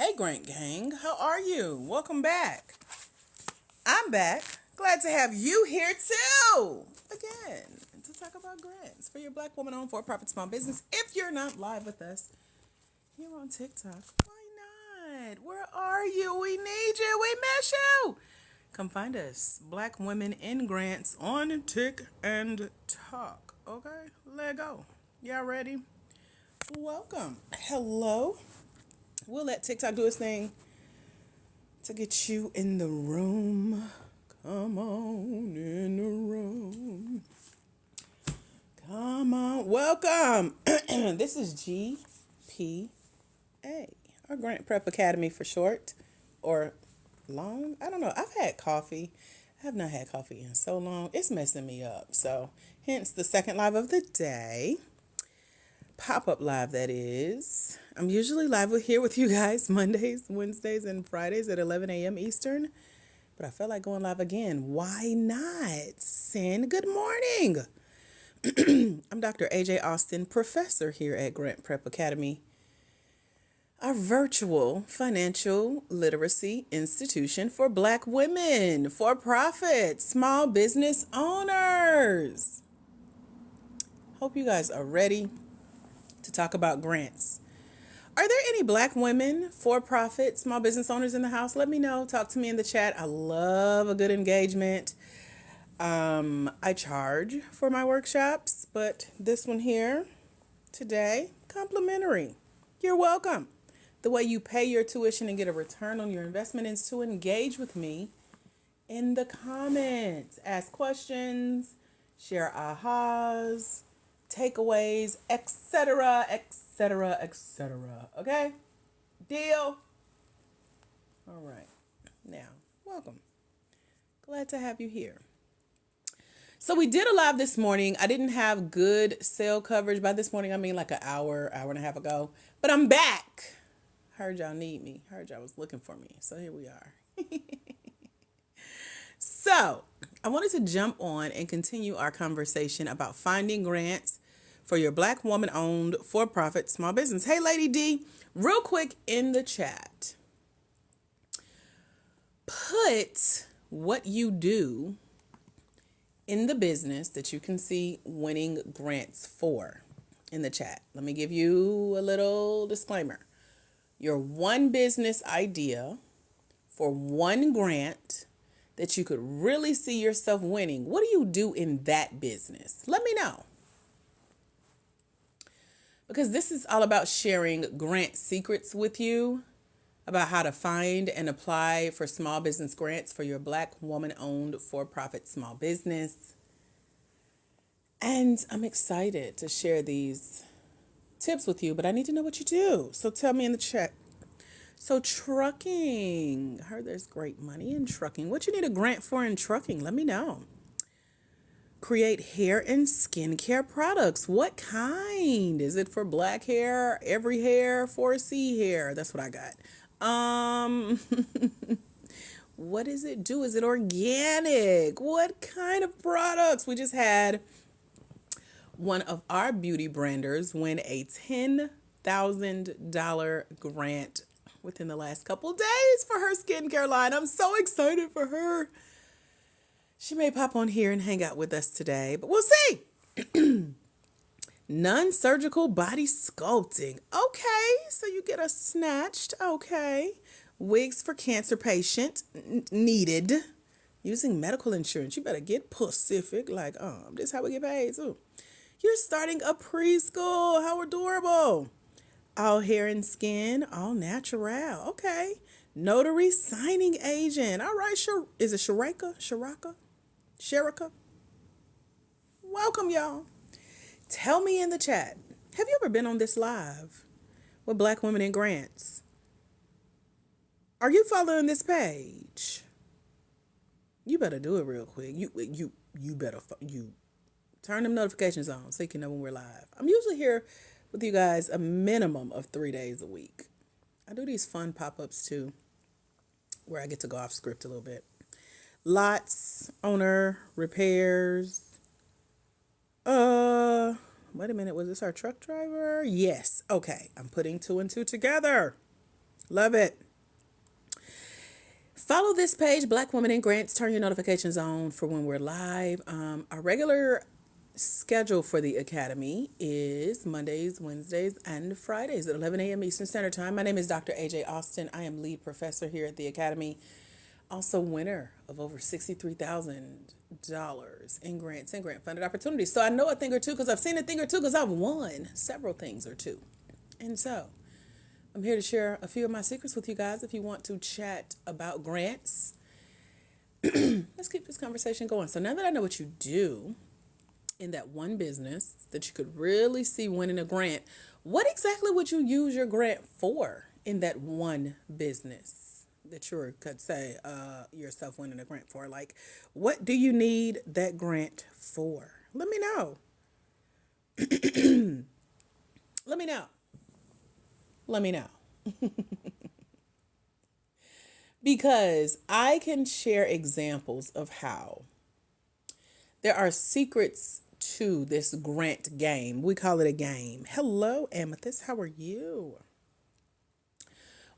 Hey, Grant Gang, how are you? Welcome back. I'm back. Glad to have you here too. Again, to talk about grants for your Black woman owned for profit small business. If you're not live with us here on TikTok, why not? Where are you? We need you. We miss you. Come find us, Black Women in Grants on Tick and Talk. Okay, let go. Y'all ready? Welcome. Hello. We'll let TikTok do its thing to get you in the room. Come on in the room. Come on. Welcome. This is GPA, our Grant Prep Academy for short or long. I don't know. I've had coffee. I have not had coffee in so long. It's messing me up. So, hence the second live of the day. Pop-up live, that is. I'm usually live here with you guys Mondays, Wednesdays, and Fridays at 11 a.m. Eastern. But I felt like going live again. Why not? Sin, good morning. I'm Dr. AJ Austin, professor here at Grant Prep Academy, our virtual financial literacy institution for Black women, for profit, small business owners. Hope you guys are ready to talk about grants. Are there any Black women, for-profit, small business owners in the house? Let me know. Talk to me in the chat. I love a good engagement. I charge for my workshops, but this one here today, complimentary. You're welcome. The way you pay your tuition and get a return on your investment is to engage with me in the comments. Ask questions, share ahas, takeaways, etc., etc., etc. Okay? Deal? All right. Now, welcome. Glad to have you here. So we did a live this morning. I didn't have good cell coverage. By this morning, I mean like an hour and a half ago. But I'm back. Heard y'all need me. Heard y'all was looking for me. So here we are. So I wanted to jump on and continue our conversation about finding grants for your Black woman-owned for-profit small business. Hey, Lady D, real quick in the chat, put what you do in the business that you can see winning grants for in the chat. Let me give you a little disclaimer. Your one business idea for one grant that you could really see yourself winning. What do you do in that business? Let me know. Because this is all about sharing grant secrets with you about how to find and apply for small business grants for your Black woman-owned for-profit small business. And I'm excited to share these tips with you, but I need to know what you do. So tell me in the chat. So trucking, I heard there's great money in trucking. What you need a grant for in trucking? Let me know. Create hair and skincare products. What kind? Is it for Black hair, every hair, 4C hair? That's what I got. What does it do? Is it organic? What kind of products? We just had one of our beauty branders win a $10,000 grant within the last couple days for her skincare line. I'm so excited for her. She may pop on here and hang out with us today, but we'll see. Non-surgical body sculpting. Okay, so you get a snatched. Okay. Wigs for cancer patient needed. Using medical insurance. You better get Pacific. Like, this is how we get paid too. You're starting a preschool. How adorable. All hair and skin, all natural. Okay. Notary signing agent. All right, sure. Is it Sharaka? Welcome, y'all. Tell me in the chat, have you ever been on this live with Black Women in Grants? Are you following this page? You better do it real quick. You better turn them notifications on so you can know when we're live. I'm usually here with you guys a minimum of 3 days a week. I do these fun pop-ups too, where I get to go off script a little bit. Lots, owner, repairs. Wait a minute, was this our truck driver? Yes. Okay, I'm putting two and two together. Love it. Follow this page, Black Women in Grants. Turn your notifications on for when we're live. Our regular schedule for the Academy is Mondays, Wednesdays, and Fridays at 11 a.m. Eastern Standard Time. My name is Dr. AJ Austin. I am lead professor here at the Academy. Also winner of over $63,000 in grants and grant funded opportunities. So I know a thing or two because I've seen a thing or two because I've won several things or two. And so I'm here to share a few of my secrets with you guys. If you want to chat about grants, let's keep this conversation going. So now that I know what you do in that one business that you could really see winning a grant, what exactly would you use your grant for in that one business that you could say yourself winning a grant for? Like, what do you need that grant for? Let me know. Let me know. Let me know. Because I can share examples of how there are secrets to this grant game. We call it a game. Hello, Amethyst. How are you?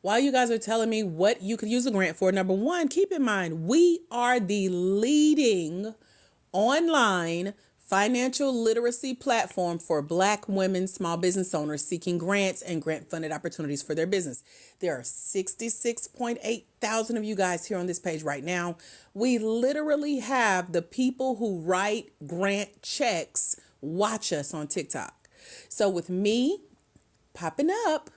While you guys are telling me what you could use a grant for, number one, keep in mind, we are the leading online financial literacy platform for Black women small business owners seeking grants and grant funded opportunities for their business. There are 66.8 thousand of you guys here on this page right now. We literally have the people who write grant checks watch us on TikTok. So with me popping up,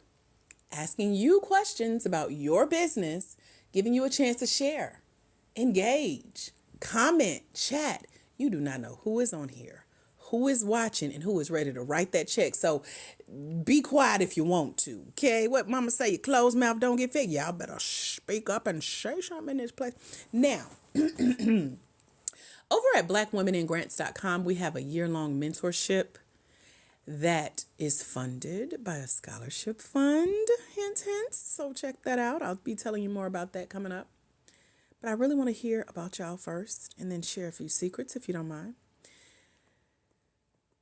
asking you questions about your business, giving you a chance to share, engage, comment, chat. You do not know who is on here, who is watching, and who is ready to write that check. So be quiet if you want to. Okay, what mama say, your closed mouth don't get fed. Y'all better speak up and say something in this place. Now, over at blackwomeningrants.com, we have a year-long mentorship that is funded by a scholarship fund. Hint, hint. So check that out. I'll be telling you more about that coming up. But I really want to hear about y'all first and then share a few secrets if you don't mind.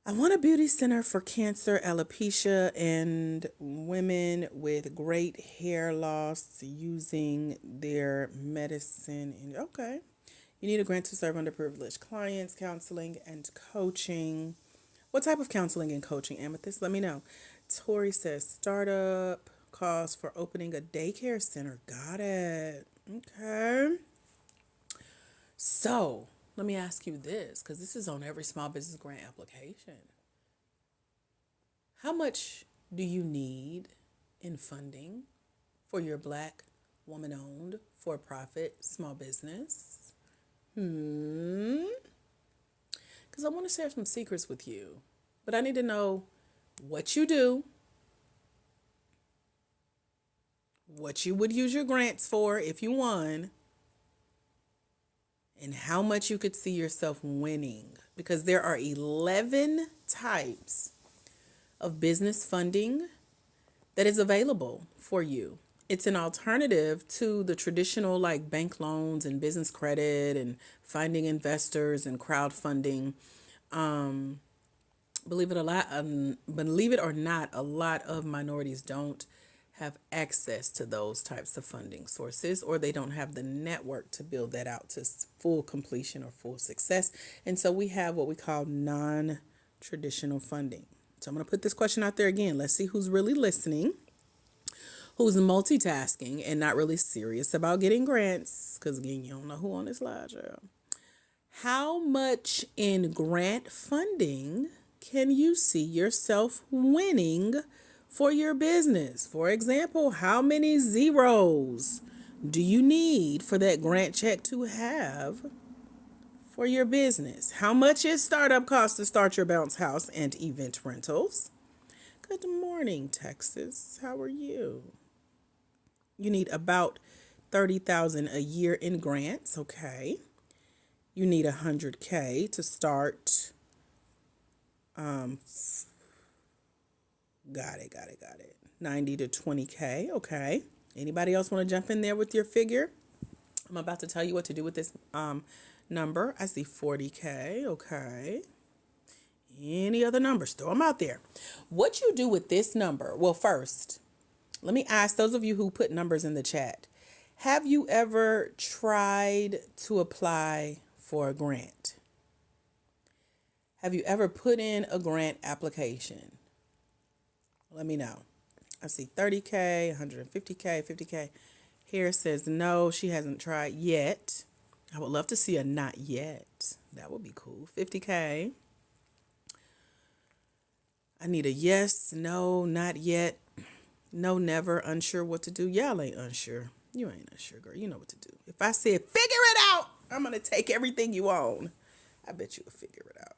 I want a beauty center for cancer, alopecia, and women with great hair loss using their medicine. Okay. You need a grant to serve underprivileged clients, counseling, and coaching. What type of counseling and coaching, Amethyst? Let me know. Tori says startup cost for opening a daycare center. Got it. Okay. So let me ask you this, because this is on every small business grant application. How much do you need in funding for your Black woman-owned for-profit small business? Because I want to share some secrets with you, but I need to know what you do, what you would use your grants for if you won, and how much you could see yourself winning. Because there are 11 types of business funding that is available for you. It's an alternative to the traditional like bank loans and business credit and finding investors and crowdfunding. Believe it or not, a lot of minorities don't have access to those types of funding sources, or they don't have the network to build that out to full completion or full success. And so we have what we call non-traditional funding. So I'm going to put this question out there again. Let's see who's really listening, who's multitasking and not really serious about getting grants. Because again, you don't know who on this live show. How much in grant funding can you see yourself winning for your business? For example, how many zeros do you need for that grant check to have for your business? How much is startup cost to start your bounce house and event rentals? Good morning, Texas. How are you? You need about $30,000 a year in grants. Okay. You need $100K to start. Got it. 90 to 20K. Okay. Anybody else want to jump in there with your figure? I'm about to tell you what to do with this number. I see 40K. Okay. Any other numbers? Throw them out there. What you do with this number? Well, first, Let me ask those of you who put numbers in the chat. Have you ever tried to apply for a grant? Have you ever put in a grant application? Let me know. I see 30K, 150K, 50K. Here says no, she hasn't tried yet. I would love to see a not yet. That would be cool. 50K. I need a yes, no, not yet. No, never, unsure what to do. Y'all ain't unsure. You ain't unsure, girl. You know what to do. If I said figure it out, I'm going to take everything you own. I bet you will figure it out.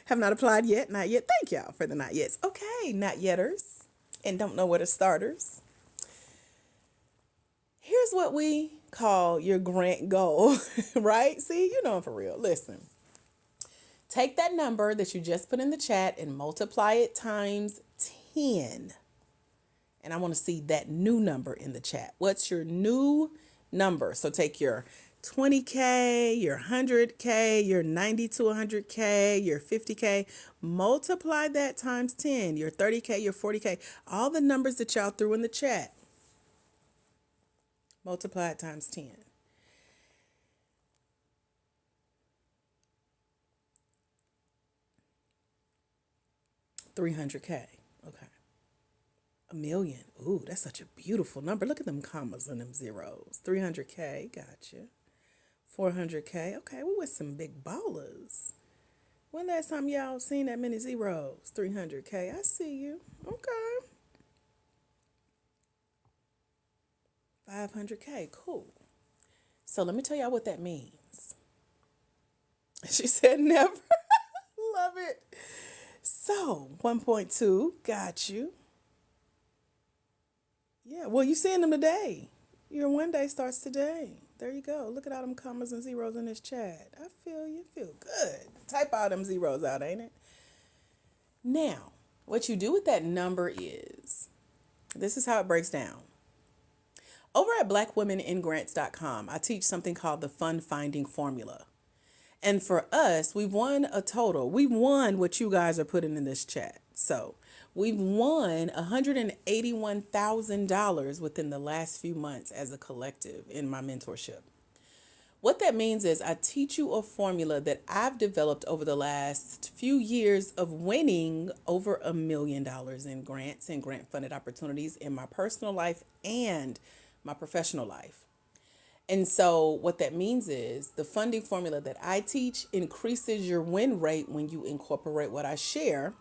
Have not applied yet, not yet. Thank y'all for the not yets. Okay, not yetters and don't know what are starters. Here's what we call your grant goal, right? See, you know I'm for real. Listen, take that number that you just put in the chat and multiply it times 10. And I want to see that new number in the chat. What's your new number? So take your 20K, your 100K, your 90 to 100K, your 50K, multiply that times 10, your 30K, your 40K, all the numbers that y'all threw in the chat. Multiply it times 10. $300K. Okay. A million. Ooh, that's such a beautiful number. Look at them commas and them zeros. 300K. Gotcha. 400K. Okay, we with some big ballers. When last time y'all seen that many zeros? 300K. I see you. Okay. 500K. Cool. So let me tell y'all what that means. She said never. Love it. So 1.2. Got you. Yeah, well, you seeing them today. Your one day starts today. There you go. Look at all them commas and zeros in this chat. I feel you. Feel good. Type all them zeros out, ain't it? Now, what you do with that number is, this is how it breaks down. Over at blackwomeningrants.com, I teach something called the Fund Finding Formula. And for us, we've won a total. We won what you guys are putting in this chat. So we've won $181,000 within the last few months as a collective in my mentorship. What that means is I teach you a formula that I've developed over the last few years of winning over $1 million in grants and grant funded opportunities in my personal life and my professional life. And so what that means is the funding formula that I teach increases your win rate when you incorporate what I share.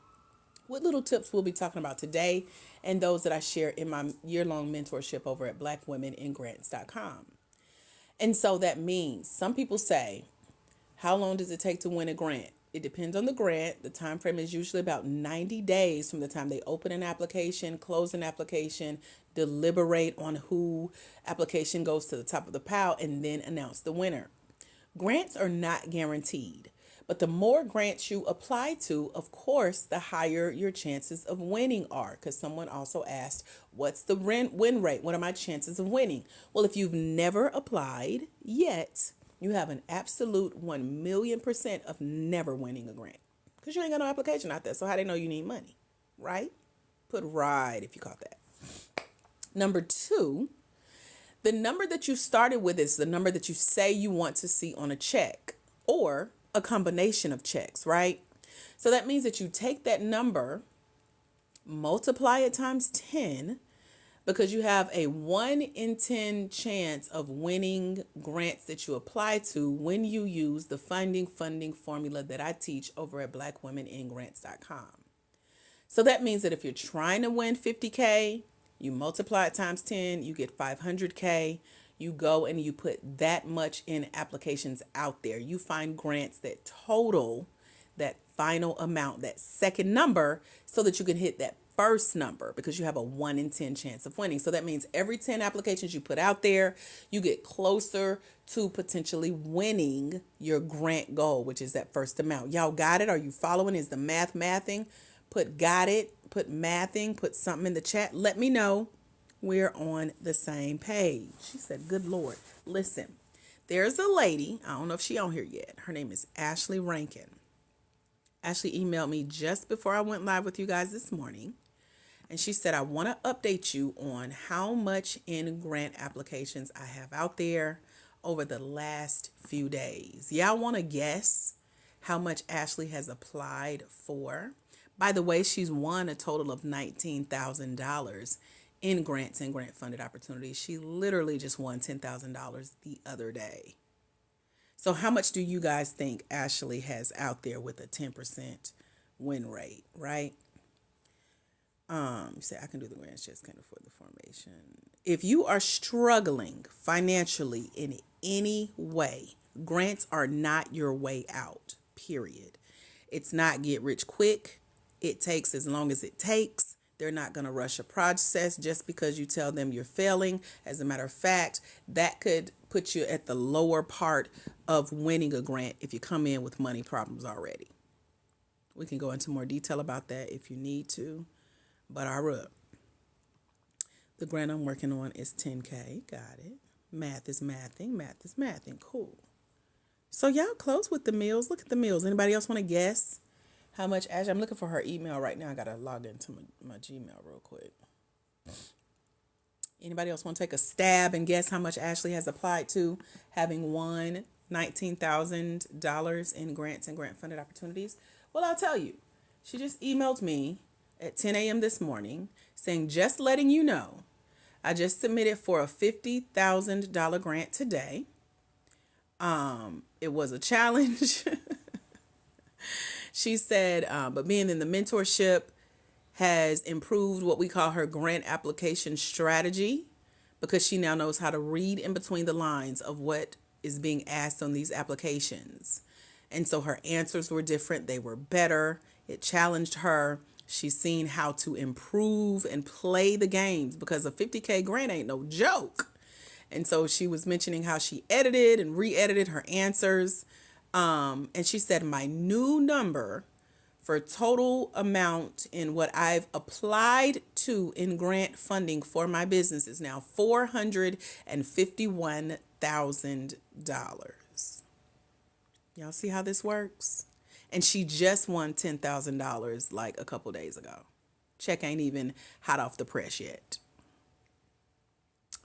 What little tips we'll be talking about today and those that I share in my year-long mentorship over at blackwomeningrants.com. And so that means some people say, how long does it take to win a grant? It depends on the grant. The time frame is usually about 90 days from the time they open an application, close an application, deliberate on who application goes to the top of the pile, and then announce the winner. Grants are not guaranteed, but the more grants you apply to, of course, the higher your chances of winning are. Because someone also asked, what's the win rate? What are my chances of winning? Well, if you've never applied yet, you have an absolute 1,000,000% of never winning a grant. Because you ain't got no application out there. So how they know you need money, right? Put right if you caught that. Number 2, the number that you started with is the number that you say you want to see on a check or a combination of checks, right? So that means that you take that number, multiply it times 10, because you have a 1 in 10 chance of winning grants that you apply to when you use the funding formula that I teach over at blackwomeningrants.com. So that means that if you're trying to win 50K, you multiply it times 10, you get 500K. You go and you put that much in applications out there. You find grants that total that final amount, that second number, so that you can hit that first number because you have a 1 in 10 chance of winning. So that means every 10 applications you put out there, you get closer to potentially winning your grant goal, which is that first amount. Y'all got it? Are you following? Is the mathing? Put got it, put mathing, put something in the chat. Let me know we're on the same page. She said, good Lord. Listen, there's a lady, I don't know if she's on here yet. Her name is Ashley Rankin. Ashley emailed me just before I went live with you guys this morning. And she said, I want to update you on how much in grant applications I have out there over the last few days. Y'all want to guess how much Ashley has applied for? By the way, she's won a total of $19,000 in grants and grant funded opportunities. She literally just won $10,000 the other day. So how much do you guys think Ashley has out there with a 10% win rate, right? You say I can do the grants, just can't afford the formation. If you are struggling financially in any way, grants are not your way out, period. It's not get rich quick. It takes as long as it takes. They're not going to rush a process just because you tell them you're failing. As a matter of fact, that could put you at the lower part of winning a grant if you come in with money problems already. We can go into more detail about that if you need to, but the grant I'm working on is 10K. Got it. Math is mathing. Cool. So y'all close with the meals. Look at the meals. Anybody else want to guess how much Ashley? I'm looking for her email right now. I got to log into my Gmail real quick. Anybody else want to take a stab and guess how much Ashley has applied to, having won $19,000 in grants and grant funded opportunities? Well, I'll tell you. She just emailed me at 10 a.m. this morning saying, just letting you know, I just submitted for a $50,000 grant today. It was a challenge. She said, but being in the mentorship has improved what we call her grant application strategy, because she now knows how to read in between the lines of what is being asked on these applications. And so her answers were different. They were better. It challenged her. She's seen how to improve and play the games, because a 50K grant ain't no joke. And so she was mentioning how she edited and re-edited her answers. And she said, my new number for total amount in what I've applied to in grant funding for my business is now $451,000. Y'all see how this works? And she just won $10,000 like a couple days ago. Check ain't even hot off the press yet.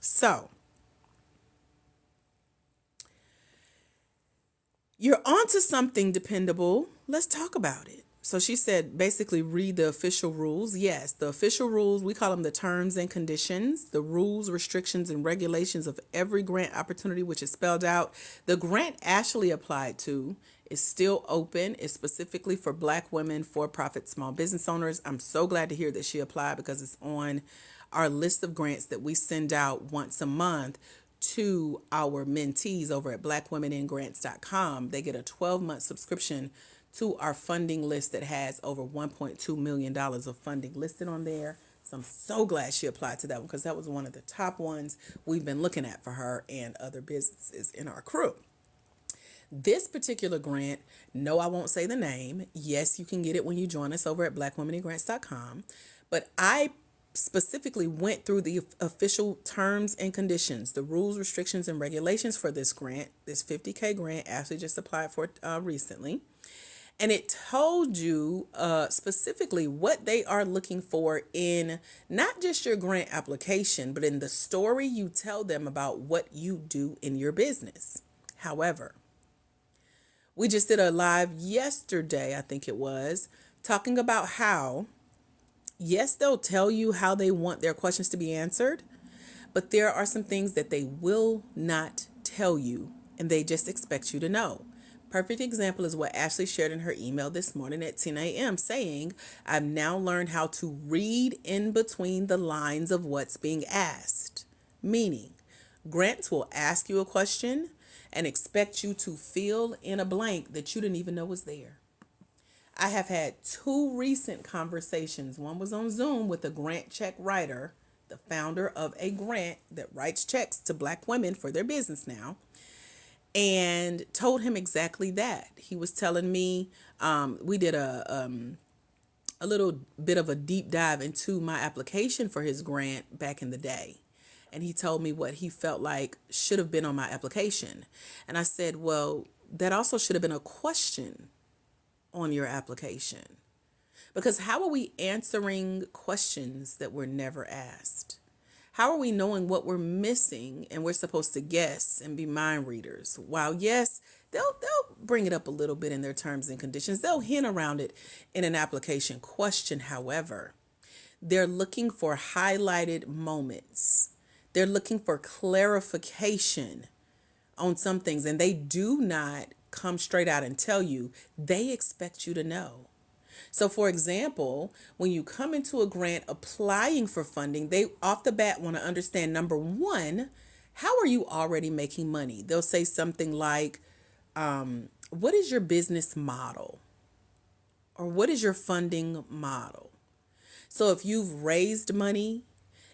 So you're onto something, dependable. Let's talk about it. So she said, basically read the official rules. Yes, the official rules, we call them the terms and conditions, the rules, restrictions, and regulations of every grant opportunity, which is spelled out. The grant Ashley applied to is still open. It's specifically for Black women, for-profit small business owners. I'm so glad to hear that she applied, because it's on our list of grants that we send out once a month to our mentees over at blackwomeningrants.com. They get a 12-month subscription to our funding list that has over $1.2 million of funding listed on there. So I'm so glad she applied to that one, because that was one of the top ones we've been looking at for her and other businesses in our crew. This particular grant, no, I won't say the name. Yes, you can get it when you join us over at blackwomeningrants.com. But I specifically went through the official terms and conditions, the rules, restrictions, and regulations for this grant, this 50K grant. Ashley just applied for it recently. And it told you specifically what they are looking for in not just your grant application, but in the story you tell them about what you do in your business. However, we just did a live yesterday, I think it was, talking about how, yes, they'll tell you how they want their questions to be answered, but there are some things that they will not tell you, and they just expect you to know. Perfect example is what Ashley shared in her email this morning at 10 a.m. saying, I've now learned how to read in between the lines of what's being asked. Meaning, grants will ask you a question and expect you to fill in a blank that you didn't even know was there. I have had 2 recent conversations. One was on Zoom with a grant check writer, the founder of a grant that writes checks to Black women for their business now, and told him exactly that. He was telling me, we did a little bit of a deep dive into my application for his grant back in the day. And he told me what he felt like should have been on my application. And I said, well, that also should have been a question on your application. Because how are we answering questions that were never asked? How are we knowing what we're missing and we're supposed to guess and be mind readers? While yes, they'll bring it up a little bit in their terms and conditions. They'll hint around it in an application question. However, they're looking for highlighted moments. They're looking for clarification on some things, and they do not come straight out and tell you. They expect you to know. So, for example, when you come into a grant applying for funding, they off the bat want to understand, number one, how are you already making money? They'll say something like, what is your business model? Or what is your funding model? So if you've raised money,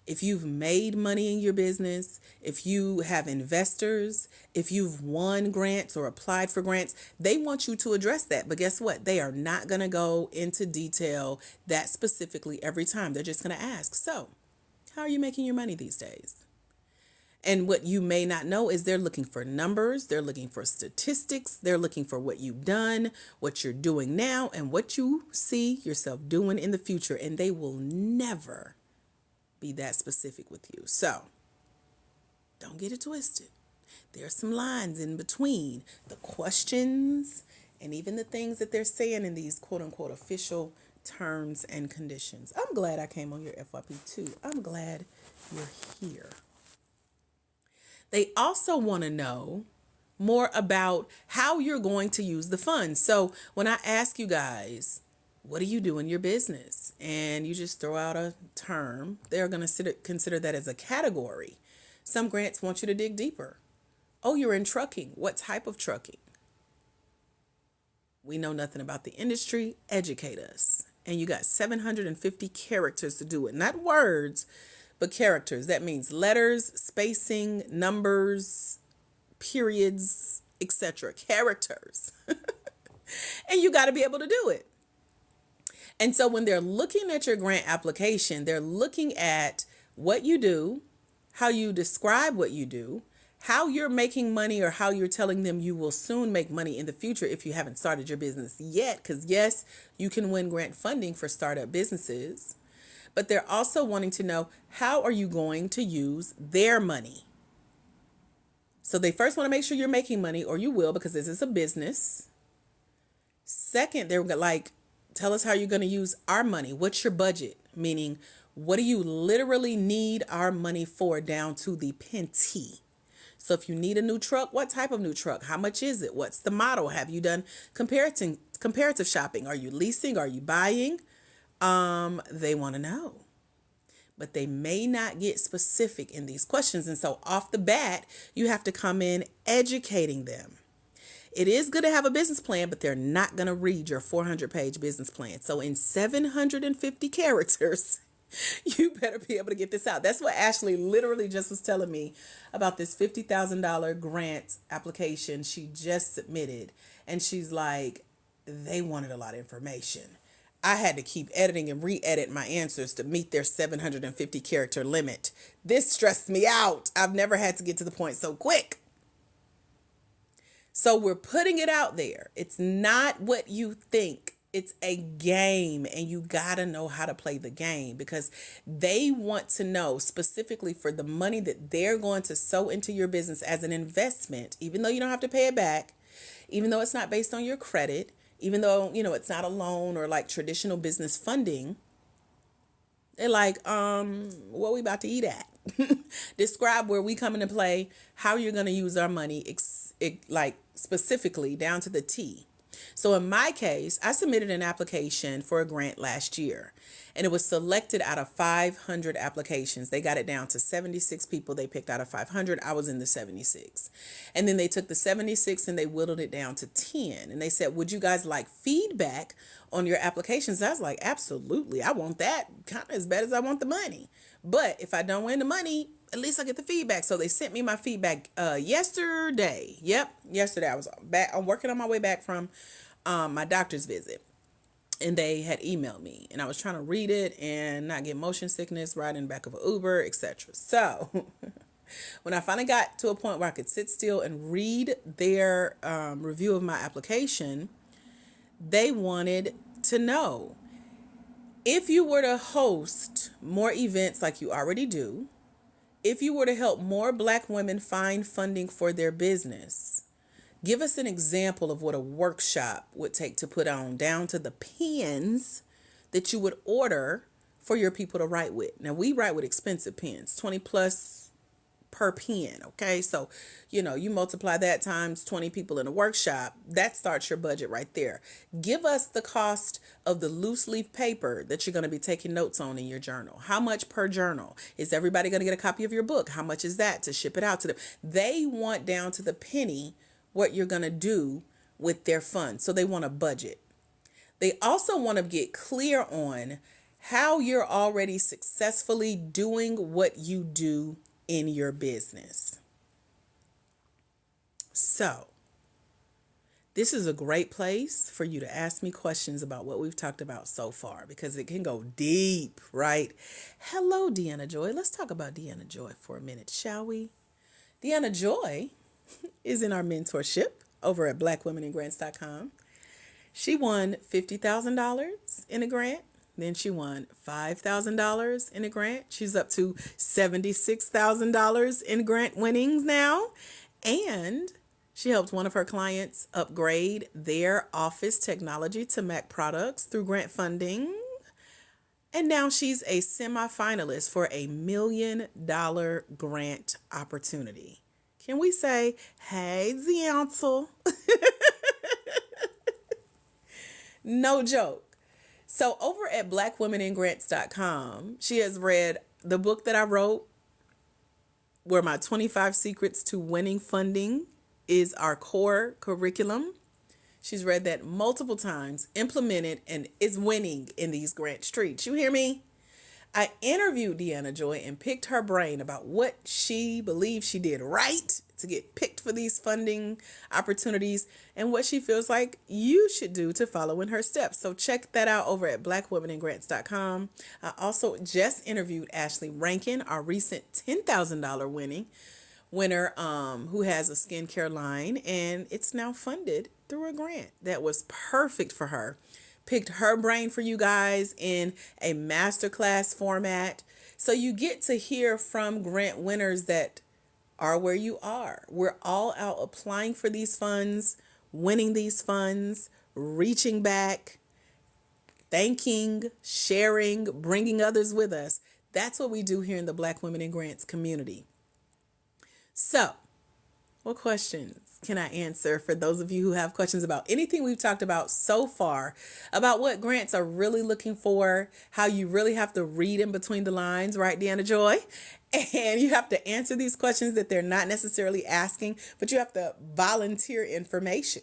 if you've made money in your business, if you have investors, if you've won grants or applied for grants, they want you to address that. But guess what? They are not going to go into detail that specifically every time. They're just going to ask, so how are you making your money these days? And what you may not know is they're looking for numbers, they're looking for statistics, they're looking for what you've done, what you're doing now, and what you see yourself doing in the future. And they will never be that specific with you. So don't get it twisted. There's some lines in between the questions and even the things that they're saying in these quote unquote official terms and conditions. I'm glad I came on your FYP too. I'm glad you're here. They also want to know more about how you're going to use the funds. So when I ask you guys, what do you do in your business? And you just throw out a term, they're going to consider that as a category. Some grants want you to dig deeper. Oh, you're in trucking. What type of trucking? We know nothing about the industry. Educate us. And you got 750 characters to do it. Not words, but characters. That means letters, spacing, numbers, periods, etc. Characters. And you got to be able to do it. And so when they're looking at your grant application, they're looking at what you do, how you describe what you do, how you're making money, or how you're telling them you will soon make money in the future if you haven't started your business yet. Because yes, you can win grant funding for startup businesses. But they're also wanting to know, how are you going to use their money? So they first want to make sure you're making money, or you will, because this is a business. Second, they're like, tell us how you're going to use our money. What's your budget? Meaning, what do you literally need our money for, down to the penny? So if you need a new truck, what type of new truck? How much is it? What's the model? Have you done comparative shopping? Are you leasing? Are you buying? They want to know. But they may not get specific in these questions. And so off the bat, you have to come in educating them. It is good to have a business plan, but they're not going to read your 400-page business plan. So in 750 characters, you better be able to get this out. That's what Ashley literally just was telling me about this $50,000 grant application she just submitted. And she's like, they wanted a lot of information. I had to keep editing and re-edit my answers to meet their 750 character limit. This stressed me out. I've never had to get to the point so quick. So we're putting it out there. It's not what you think. It's a game, and you got to know how to play the game, because they want to know specifically for the money that they're going to sow into your business as an investment, even though you don't have to pay it back, even though it's not based on your credit, even though, it's not a loan or like traditional business funding. They're like, what we about to eat at? Describe where we come into play, how you're going to use our money, like specifically down to the T. So in my case, I submitted an application for a grant last year, and it was selected out of 500 applications. They got it down to 76 people they picked out of 500. I was in the 76. And then they took the 76 and they whittled it down to 10. And they said, would you guys like feedback on your applications? I was like, absolutely. I want that kind of as bad as I want the money. But if I don't win the money, at least I get the feedback. So they sent me my feedback yesterday. Yep, yesterday. I was back. I'm working on my way back from my doctor's visit, and they had emailed me, and I was trying to read it and not get motion sickness riding back of an Uber, etc. So when I finally got to a point where I could sit still and read their review of my application, they wanted to know, If you were to host more events like you already do, if you were to help more Black women find funding for their business, give us an example of what a workshop would take to put on, down to the pens that you would order for your people to write with. Now, we write with expensive pens, 20 plus per pen. Okay. So, you multiply that times 20 people in a workshop, that starts your budget right there. Give us the cost of the loose leaf paper that you're going to be taking notes on in your journal. How much per journal? Is everybody going to get a copy of your book? How much is that to ship it out to them? They want down to the penny what you're going to do with their funds. So they want a budget. They also want to get clear on how you're already successfully doing what you do in your business. So, this is a great place for you to ask me questions about what we've talked about so far, because it can go deep, right? Hello, Deanna Joy. Let's talk about Deanna Joy for a minute, shall we? Deanna Joy is in our mentorship over at blackwomenandgrants.com. She won $50,000 in a grant. Then she won $5,000 in a grant. She's up to $76,000 in grant winnings now. And she helped one of her clients upgrade their office technology to Mac products through grant funding. And now she's a semi-finalist for a $1 million grant opportunity. Can we say, hey, Ziantle? No joke. So over at blackwomenandgrants.com, she has read the book that I wrote, where my 25 secrets to winning funding is our core curriculum. She's read that multiple times, implemented, and is winning in these grant streets. You hear me? I interviewed Deanna Joy and picked her brain about what she believes she did right to get picked for these funding opportunities and what she feels like you should do to follow in her steps. So check that out over at blackwomenandgrants.com. I also just interviewed Ashley Rankin, our recent $10,000 winner who has a skincare line, and it's now funded through a grant that was perfect for her. Picked her brain for you guys in a masterclass format. So you get to hear from grant winners that are where you are. We're all out applying for these funds, winning these funds, reaching back, thanking, sharing, bringing others with us. That's what we do here in the Black Women in Grants community. So, what questions can I answer for those of you who have questions about anything we've talked about so far, about what grants are really looking for, how you really have to read in between the lines, right, Deanna Joy? And you have to answer these questions that they're not necessarily asking, but you have to volunteer information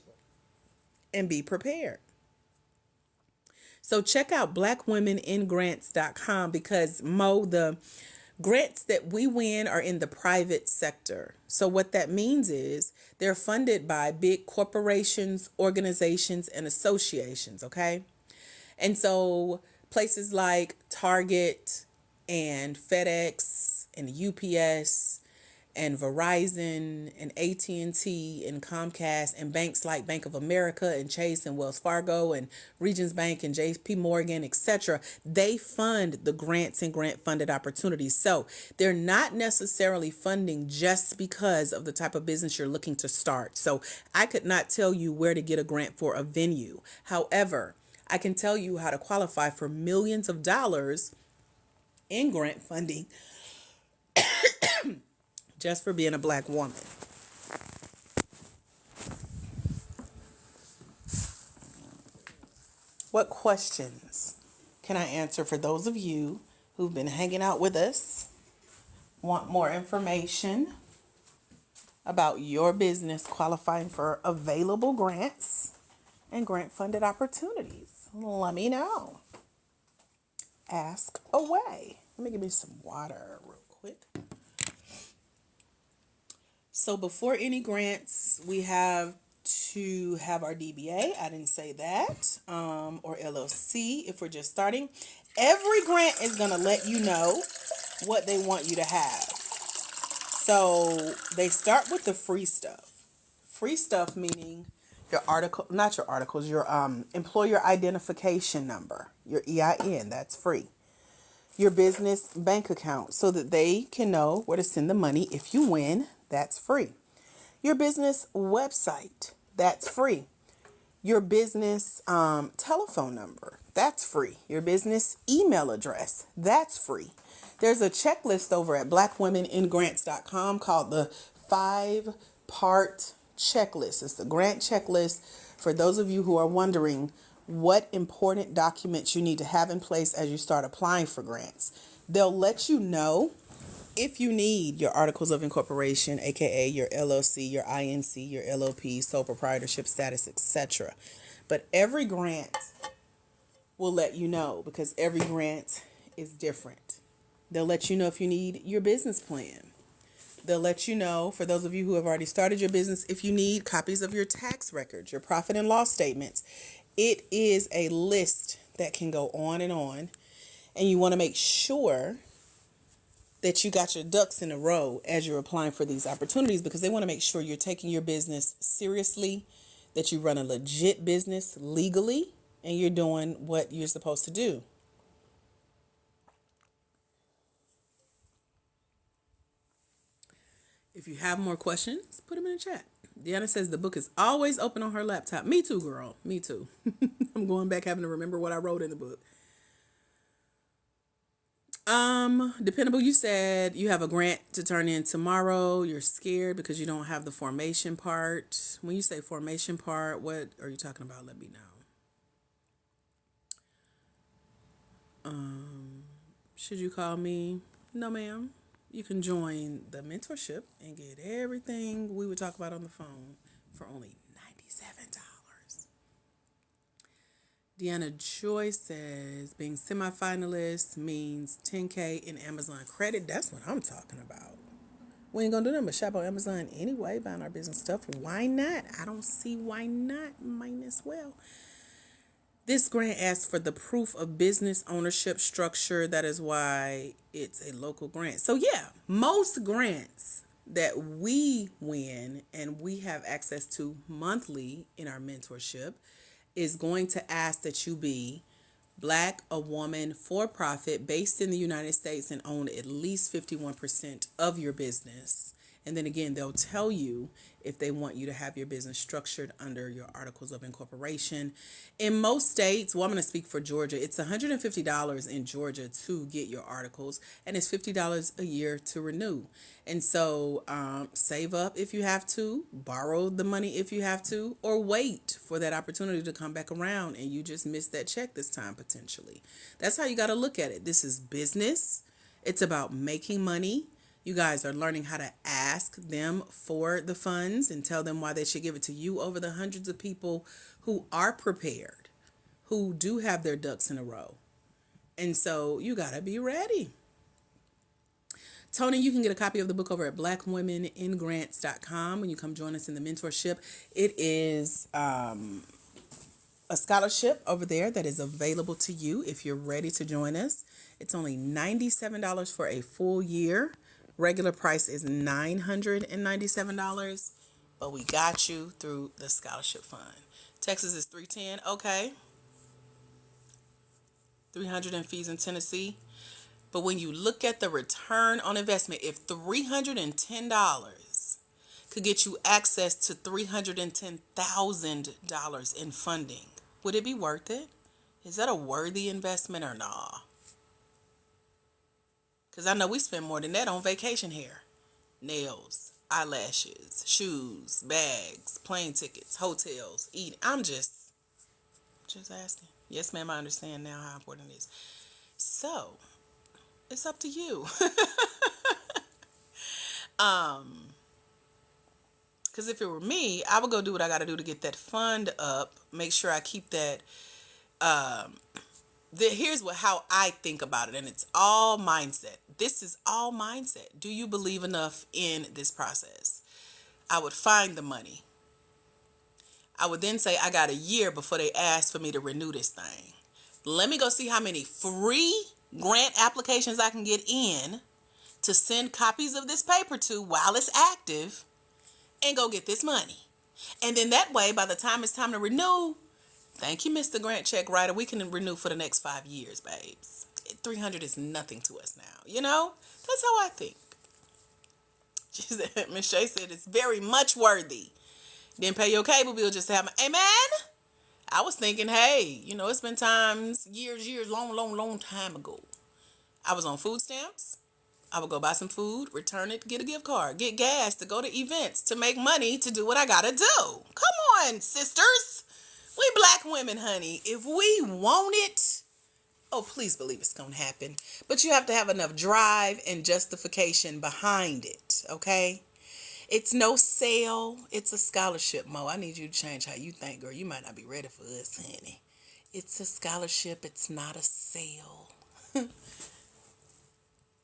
and be prepared. So check out blackwomeninggrants.com, because the grants that we win are in the private sector. So what that means is they're funded by big corporations, organizations, and associations, okay? And so places like Target and FedEx and UPS and Verizon and AT&T and Comcast and banks like Bank of America and Chase and Wells Fargo and Regions Bank and JP Morgan, etc. They fund the grants and grant funded opportunities. So they're not necessarily funding just because of the type of business you're looking to start. So I could not tell you where to get a grant for a venue. However, I can tell you how to qualify for millions of dollars in grant funding just for being a Black woman. What questions can I answer for those of you who've been hanging out with us, want more information about your business qualifying for available grants and grant funded opportunities? Let me know. Ask away. Let me give me some water real quick. So before any grants, we have to have our DBA. I didn't say that. Or LLC if we're just starting. Every grant is going to let you know what they want you to have. So they start with the free stuff. Free stuff meaning your article, not your articles, your employer identification number, your EIN, that's free. Your business bank account so that they can know where to send the money if you win, that's free. Your business website, that's free. Your business telephone number, that's free. Your business email address, that's free. There's a checklist over at blackwomeningrants.com called the 5-part checklist. It's the grant checklist for those of you who are wondering what important documents you need to have in place as you start applying for grants. They'll let you know if you need your articles of incorporation, aka your LLC, your INC, your LLP, sole proprietorship status, etc. But every grant will let you know because every grant is different. They'll let you know if you need your business plan. They'll let you know, for those of you who have already started your business, if you need copies of your tax records, your profit and loss statements. It is a list that can go on. And you want to make sure that you got your ducks in a row as you're applying for these opportunities because they want to make sure you're taking your business seriously, that you run a legit business legally, and you're doing what you're supposed to do. If you have more questions, put them in the chat. Deanna says the book is always open on her laptop. Me too, girl. Me too. I'm going back having to remember what I wrote in the book. Dependable, you said you have a grant to turn in tomorrow. You're scared because you don't have the formation part. When you say formation part, what are you talking about? Let me know. Should you call me? No, ma'am. You can join the mentorship and get everything we would talk about on the phone for only $97. Deanna Joy says being semifinalist means 10K in Amazon credit. That's what I'm talking about. We ain't gonna do nothing but shop on Amazon anyway, buying our business stuff. Why not? I don't see why not. Might as well. This grant asks for the proof of business ownership structure. That is why it's a local grant. So yeah, most grants that we win and we have access to monthly in our mentorship is going to ask that you be Black, a woman, for profit, based in the United States, and own at least 51% of your business. And then again, they'll tell you if they want you to have your business structured under your articles of incorporation. In most states, well, I'm going to speak for Georgia. It's $150 in Georgia to get your articles, and it's $50 a year to renew. And so save up if you have to, borrow the money if you have to, or wait for that opportunity to come back around and you just missed that check this time potentially. That's how you got to look at it. This is business. It's about making money. You guys are learning how to ask them for the funds and tell them why they should give it to you over the hundreds of people who are prepared, who do have their ducks in a row. And so you got to be ready. Tony, you can get a copy of the book over at blackwomeningrants.com when you come join us in the mentorship. It is a scholarship over there that is available to you if you're ready to join us. It's only $97 for a full year. Regular price is $997, but we got you through the scholarship fund. Texas is $310, okay. $300 in fees in Tennessee. But when you look at the return on investment, if $310 could get you access to $310,000 in funding, would it be worth it? Is that a worthy investment or not? Because I know we spend more than that on vacation hair, nails, eyelashes, shoes, bags, plane tickets, hotels, eating. I'm just asking. Yes, ma'am, I understand now how important it is. So, it's up to you. Because if it were me, I would go do what I got to do to get that fund up, make sure I keep that. Here's how I think about it, and it's all mindset. This is all mindset. Do you believe enough in this process? I would find the money. I would then say I got a year before they ask for me to renew this thing. Let me go see how many free grant applications I can get in to send copies of this paper to while it's active and go get this money. And then that way, by the time it's time to renew, thank you, Mr. Grant Check Writer. We can renew for the next 5 years, babes. 300 is nothing to us now. You know? That's how I think. She said, Miss Shay said, it's very much worthy. Didn't pay your cable bill just to have my, amen. I was thinking, hey, it's been times, years, long time ago. I was on food stamps. I would go buy some food, return it, get a gift card, get gas to go to events, to make money, to do what I gotta do. Come on, sisters. We black women, honey. If we want it, oh, please believe it's gonna happen. But you have to have enough drive and justification behind it, okay? It's no sale. It's a scholarship, Mo. I need you to change how you think, girl. You might not be ready for us, honey. It's a scholarship. It's not a sale.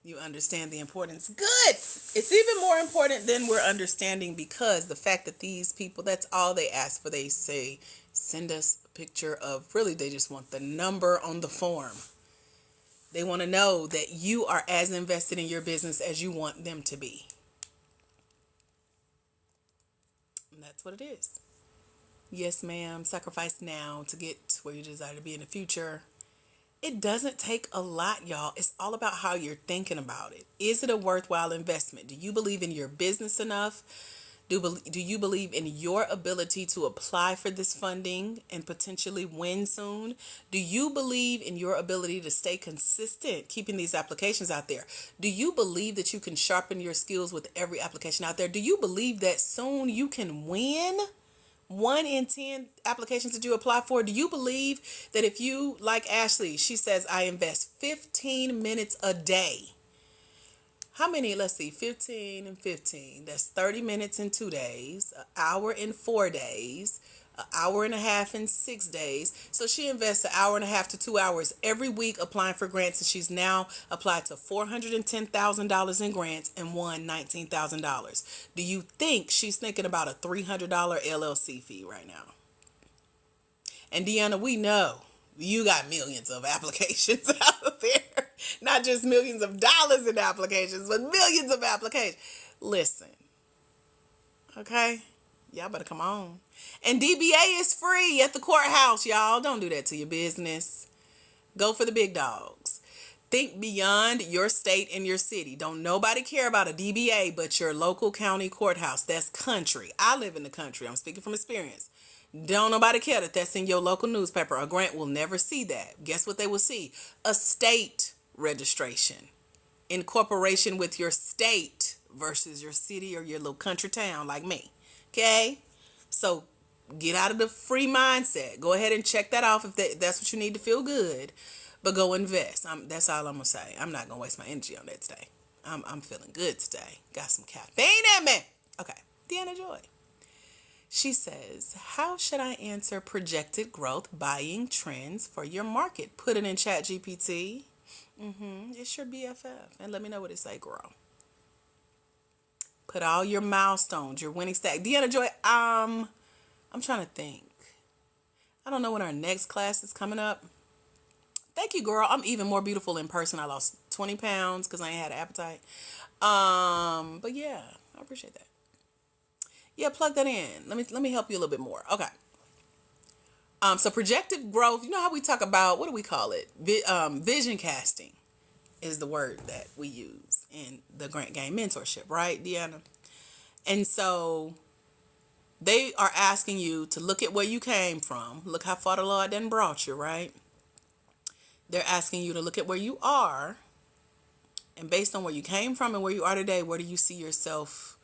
You understand the importance. Good. It's even more important than we're understanding, because the fact that these people, that's all they ask for. They say, send us a picture of, really, they just want the number on the form. They want to know that you are as invested in your business as you want them to be. And that's what it is. Yes, ma'am. Sacrifice now to get where you desire to be in the future. It doesn't take a lot, y'all. It's all about how you're thinking about it. Is it a worthwhile investment? Do you believe in your business enough? Do you believe in your ability to apply for this funding and potentially win soon? Do you believe in your ability to stay consistent, keeping these applications out there? Do you believe that you can sharpen your skills with every application out there? Do you believe that soon you can win 1 in 10 applications that you apply for? Do you believe that if you, like Ashley, she says, I invest 15 minutes a day. How many? Let's see, 15 and 15. That's 30 minutes in 2 days, an hour in 4 days, an hour and a half in 6 days. So she invests an hour and a half to 2 hours every week applying for grants, and she's now applied to $410,000 in grants and won $19,000. Do you think she's thinking about a $300 LLC fee right now? And Deanna, we know you got millions of applications out there. Not just millions of dollars in applications, but millions of applications. Listen, okay? Y'all better come on. And DBA is free at the courthouse, y'all. Don't do that to your business. Go for the big dogs. Think beyond your state and your city. Don't nobody care about a DBA but your local county courthouse. That's country. I live in the country. I'm speaking from experience. Don't nobody care that that's in your local newspaper. A grant will never see that. Guess what they will see? A state registration. Incorporation with your state versus your city or your little country town like me. Okay? So get out of the free mindset. Go ahead and check that off if that's what you need to feel good. But go invest. That's all I'm going to say. I'm not going to waste my energy on that today. I'm feeling good today. Got some caffeine in me. Okay. Deanna Joy. She says, how should I answer projected growth buying trends for your market? Put it in Chat GPT. It's your BFF. And let me know what it say, girl. Put all your milestones, your winning stack. Deanna Joy, I'm trying to think. I don't know when our next class is coming up. Thank you, girl. I'm even more beautiful in person. I lost 20 pounds because I ain't had an appetite. But yeah, I appreciate that. Yeah, plug that in. Let me help you a little bit more. Okay. So projected growth, you know how we talk about, what do we call it? Vision casting is the word that we use in the Grant Game mentorship, right, Deanna? And so they are asking you to look at where you came from. Look how far the Lord done brought you, right? They're asking you to look at where you are. And based on where you came from and where you are today, where do you see yourself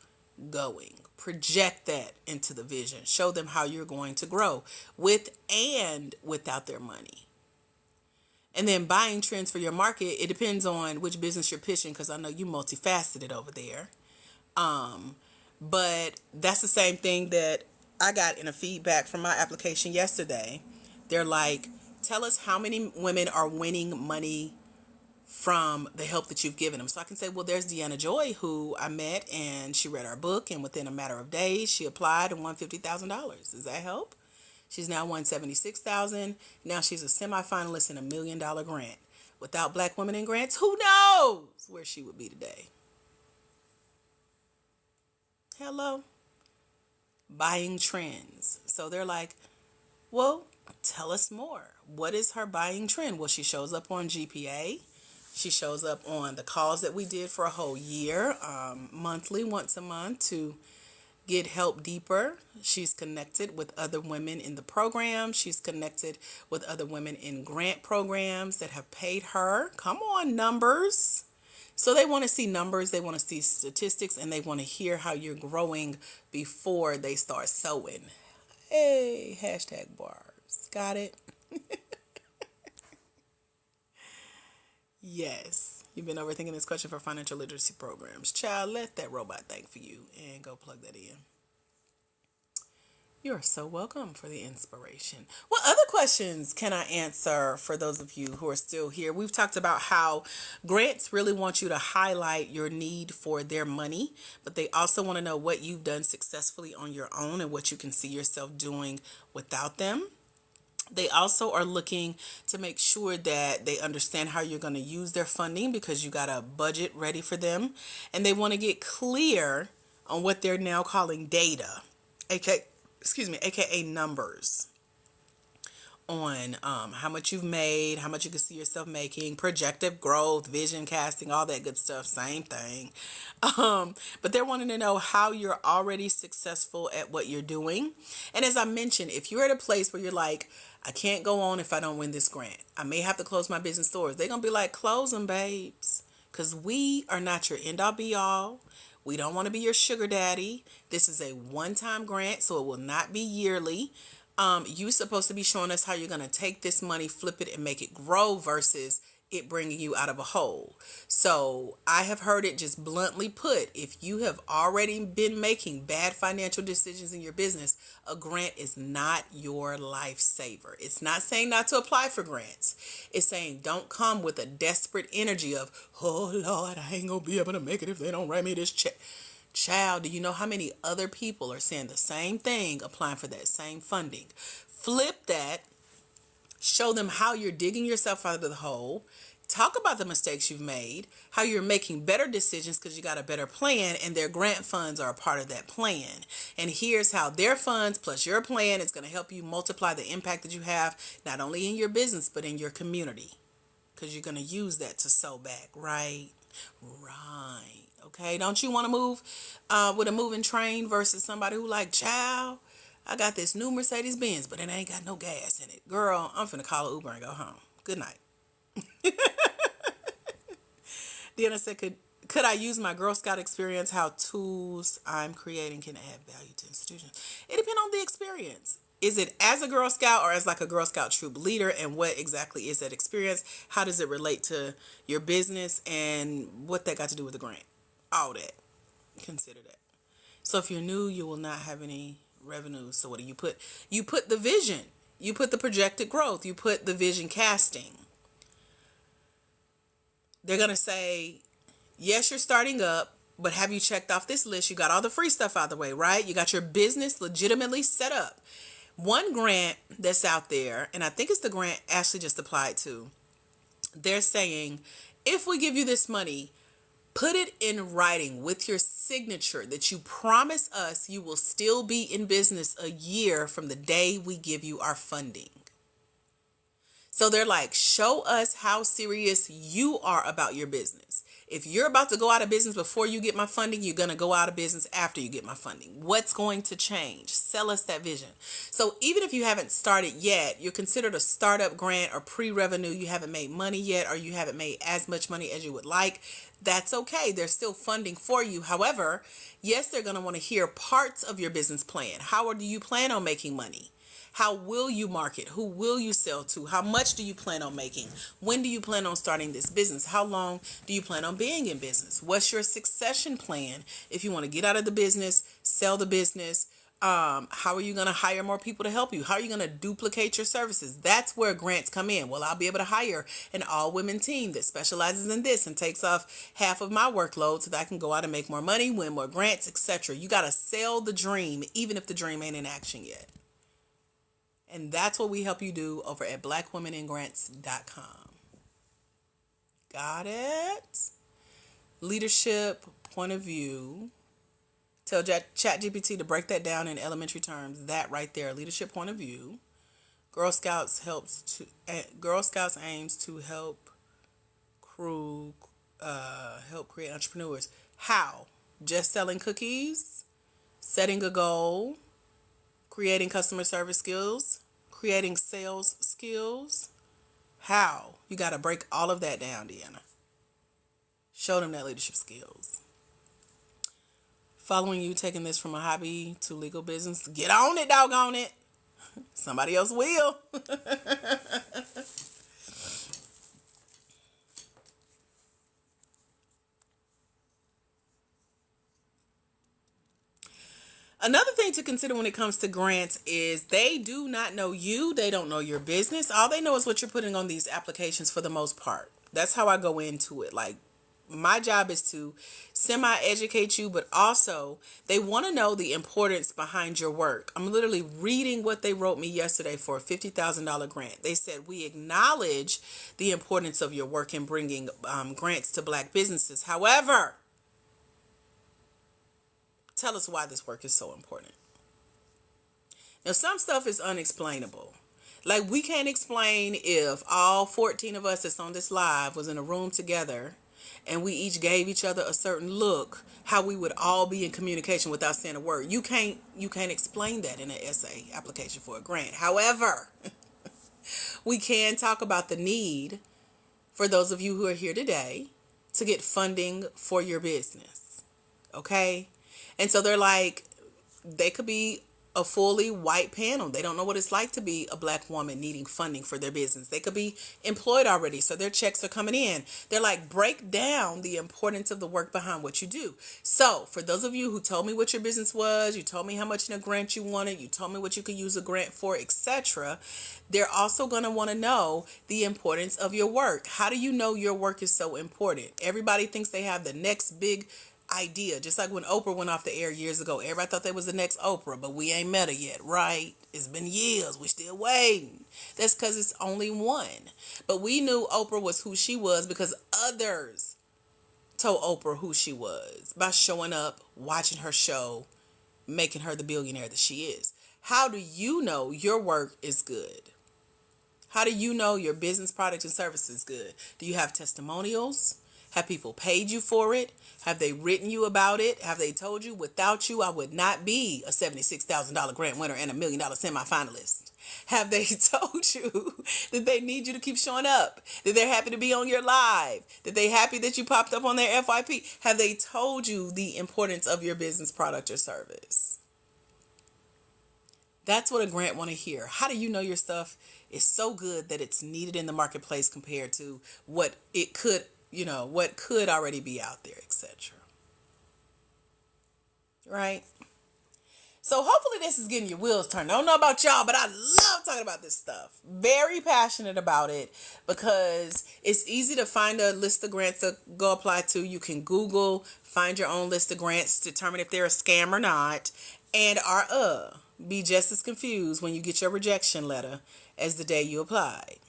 going? Project that into the vision. Show them how you're going to grow with and without their money. And then buying trends for your market, it depends on which business you're pitching, because I know you multifaceted over there. But that's the same thing that I got in a feedback from my application yesterday. They're like, tell us how many women are winning money from the help that you've given them. So I can say, well, there's Deanna Joy, who I met, and she read our book, and within a matter of days, she applied and won $50,000. Does that help? She's now won $76,000. Now she's a semifinalist in $1 million grant. Without black women in grants, who knows where she would be today? Hello? buying trends. So they're like, well, tell us more. What is her buying trend? Well, she shows up on GPA. She shows up on the calls that we did for a whole year, monthly, once a month, to get help deeper. She's connected with other women in the program. She's connected with other women in grant programs that have paid her. Come on, numbers. So they want to see numbers, they want to see statistics, and they want to hear how you're growing before they start sowing. Hey, hashtag bars. Got it? Yes. You've been overthinking this question for financial literacy programs. Child, let that robot think for you and go plug that in. You're so welcome for the inspiration. What other questions can I answer for those of you who are still here? We've talked about how grants really want you to highlight your need for their money, but they also want to know what you've done successfully on your own and what you can see yourself doing without them. They also are looking to make sure that they understand how you're going to use their funding because you got a budget ready for them. And they want to get clear on what they're now calling data, aka numbers on how much you've made, how much you can see yourself making, projected growth, vision casting, all that good stuff, same thing. But they're wanting to know how you're already successful at what you're doing. And as I mentioned, if you're at a place where you're like, I can't go on if I don't win this grant, I may have to close my business doors. They're going to be like, close them, babes. Because we are not your end all be all. We don't want to be your sugar daddy. This is a one-time grant, so it will not be yearly. You're supposed to be showing us how you're going to take this money, flip it, and make it grow versus it bringing you out of a hole. So I have heard it just bluntly put, if you have already been making bad financial decisions in your business, a grant is not your lifesaver. It's not saying not to apply for grants. It's saying don't come with a desperate energy of, oh Lord, I ain't gonna be able to make it if they don't write me this check. Child, do you know how many other people are saying the same thing, applying for that same funding? Flip that, show them how you're digging yourself out of the hole, talk about the mistakes you've made, how you're making better decisions because you got a better plan, and their grant funds are a part of that plan. And here's how their funds plus your plan is going to help you multiply the impact that you have, not only in your business, but in your community. Because you're going to use that to sow back, right? Right. Okay, don't you want to move with a moving train versus somebody who like, child, I got this new Mercedes Benz, but it ain't got no gas in it. Girl, I'm finna call an Uber and go home. Good night. Deanna said, could I use my Girl Scout experience? How tools I'm creating can add value to institutions? It depends on the experience. Is it as a Girl Scout or as like a Girl Scout troop leader? And what exactly is that experience? How does it relate to your business and what that got to do with the grant? All that. Consider that. So if you're new, you will not have any revenue. So what do you put? You put the vision. You put the projected growth. You put the vision casting. They're going to say, yes, you're starting up, but have you checked off this list? You got all the free stuff out of the way, right? You got your business legitimately set up. One grant that's out there, and I think it's the grant Ashley just applied to, they're saying, if we give you this money, put it in writing with your signature that you promise us you will still be in business a year from the day we give you our funding. So they're like, show us how serious you are about your business. If you're about to go out of business before you get my funding, you're going to go out of business after you get my funding. What's going to change? Sell us that vision. So even if you haven't started yet, you're considered a startup grant or pre-revenue, you haven't made money yet, or you haven't made as much money as you would like, that's okay. There's still funding for you. However, yes, they're going to want to hear parts of your business plan. How do you plan on making money? How will you market? Who will you sell to? How much do you plan on making? When do you plan on starting this business? How long do you plan on being in business? What's your succession plan? If you want to get out of the business, sell the business, how are you going to hire more people to help you? How are you going to duplicate your services? That's where grants come in. Well, I'll be able to hire an all-women team that specializes in this and takes off half of my workload so that I can go out and make more money, win more grants, etc. You got to sell the dream, even if the dream ain't in action yet. And that's what we help you do over at blackwomeningrants.com. Got it? Leadership, point of view, Tell ChatGPT to break that down in elementary terms. That right there, leadership point of view. Girl Scouts aims to crew help create entrepreneurs. How? Just selling cookies, setting a goal, creating customer service skills, creating sales skills. How? You got to break all of that down, Deanna. Show them that leadership skills. Following you, taking this from a hobby to legal business. Get on it, doggone it. Somebody else will. Another thing to consider when it comes to grants is they do not know you. They don't know your business. All they know is what you're putting on these applications for the most part. That's how I go into it. Like, my job is to semi-educate you, but also they want to know the importance behind your work. I'm literally reading what they wrote me yesterday for a $50,000 grant. They said, we acknowledge the importance of your work in bringing grants to Black businesses. However, tell us why this work is so important. Now, some stuff is unexplainable. Like, we can't explain if all 14 of us that's on this live was in a room together and we each gave each other a certain look, how we would all be in communication without saying a word. You can't explain that in an essay application for a grant. However, we can talk about the need for those of you who are here today to get funding for your business. Okay? And so they're like, they could be a fully white panel. They don't know what it's like to be a Black woman needing funding for their business. They could be employed already, so their checks are coming in. They're like, break down the importance of the work behind what you do. So for those of you who told me what your business was, you told me how much in a grant you wanted, you told me what you could use a grant for, etc., they're also going to want to know the importance of your work. How do you know your work is so important? Everybody thinks they have the next big idea. Just like when Oprah went off the air years ago, everybody thought they was the next Oprah, but we ain't met her yet, right? It's been years. We still waiting. That's because it's only one. But we knew Oprah was who she was because others told Oprah who she was by showing up, watching her show, making her the billionaire that she is. How do you know your work is good? How do you know your business, product, and service is good? Do you have testimonials? Have people paid you for it? Have they written you about it? Have they told you, without you, I would not be a $76,000 grant winner and $1 million semifinalist? Have they told you that they need you to keep showing up? That they're happy to be on your live? That they're happy that you popped up on their FYP? Have they told you the importance of your business, product, or service? That's what a grant want to hear. How do you know your stuff is so good that it's needed in the marketplace compared to what it could, what could already be out there, etc. Right? So hopefully this is getting your wheels turned. I don't know about y'all, but I love talking about this stuff. Very passionate about it because it's easy to find a list of grants to go apply to. You can Google, find your own list of grants, determine if they're a scam or not, and be just as confused when you get your rejection letter as the day you applied.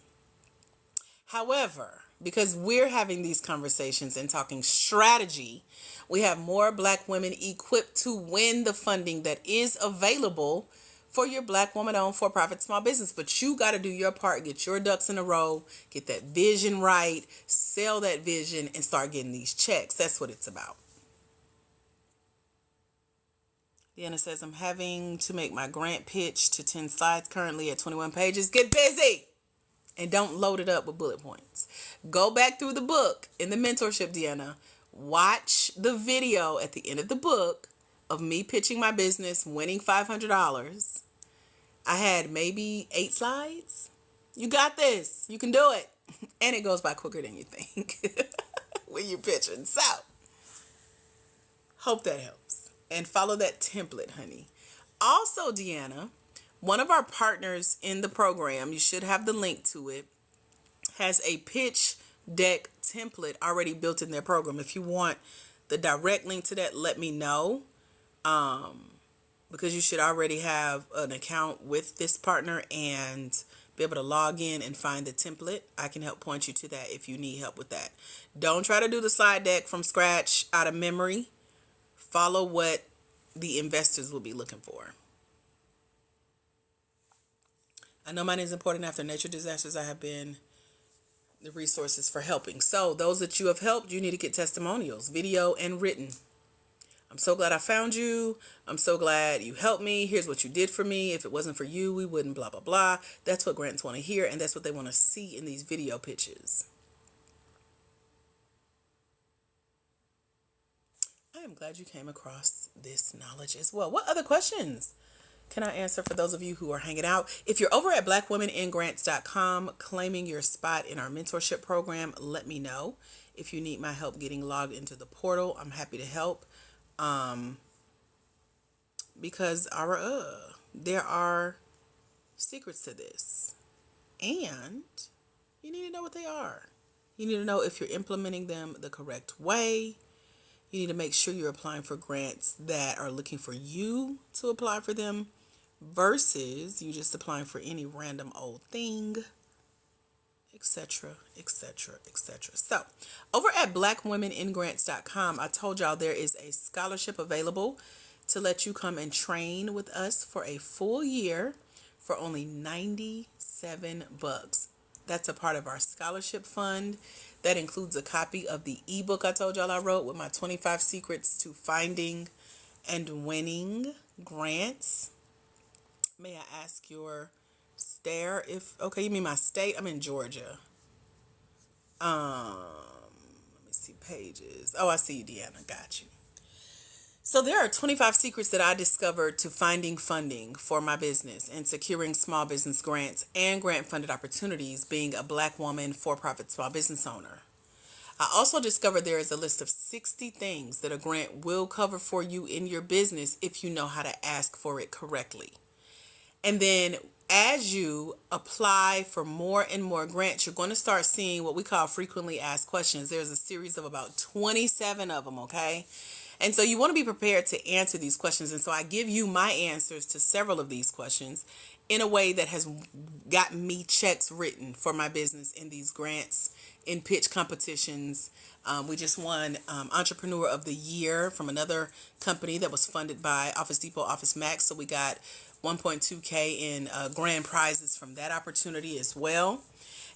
However, because we're having these conversations and talking strategy, we have more Black women equipped to win the funding that is available for your Black woman-owned for-profit small business. But you got to do your part, get your ducks in a row, get that vision right, sell that vision, and start getting these checks. That's what it's about. Deanna says, I'm having to make my grant pitch to 10 slides, currently at 21 pages. Get busy! And don't load it up with bullet points. Go back through the book in the mentorship, Deanna. Watch the video at the end of the book of me pitching my business, winning $500. I had maybe 8 slides. You got this. You can do it. And it goes by quicker than you think when you're pitching. So, hope that helps. And follow that template, honey. Also, Deanna, one of our partners in the program, you should have the link to it, has a pitch deck template already built in their program. If you want the direct link to that, let me know. Because you should already have an account with this partner and be able to log in and find the template. I can help point you to that if you need help with that. Don't try to do the slide deck from scratch out of memory. Follow what the investors will be looking for. I know money is important after nature disasters. I have been the resources for helping. So those that you have helped, you need to get testimonials, video and written. I'm so glad I found you. I'm so glad you helped me. Here's what you did for me. If it wasn't for you, we wouldn't blah, blah, blah. That's what grants want to hear, and that's what they want to see in these video pitches. I am glad you came across this knowledge as well. What other questions can I answer for those of you who are hanging out? If you're over at blackwomeningrants.com claiming your spot in our mentorship program, let me know. If you need my help getting logged into the portal, I'm happy to help. Because there are secrets to this, and you need to know what they are. You need to know if you're implementing them the correct way. You need to make sure you're applying for grants that are looking for you to apply for them versus you just applying for any random old thing, etc., etc., etc. So, over at blackwomeningrants.com, I told y'all there is a scholarship available to let you come and train with us for a full year for only $97. That's a part of our scholarship fund. That includes a copy of the ebook I told y'all I wrote with my 25 secrets to finding and winning grants. May I ask your stare okay, you mean my state? I'm in Georgia. Let me see pages. Oh, I see you, Deanna. Got you. So there are 25 secrets that I discovered to finding funding for my business and securing small business grants and grant funded opportunities being a Black woman for-profit small business owner. I also discovered there is a list of 60 things that a grant will cover for you in your business if you know how to ask for it correctly. And then as you apply for more and more grants, you're going to start seeing what we call frequently asked questions. There's a series of about 27 of them, okay? And so you want to be prepared to answer these questions. And so I give you my answers to several of these questions in a way that has gotten me checks written for my business in these grants, in pitch competitions. We just won Entrepreneur of the Year from another company that was funded by Office Depot, Office Max. So we got 1.2K in grand prizes from that opportunity as well.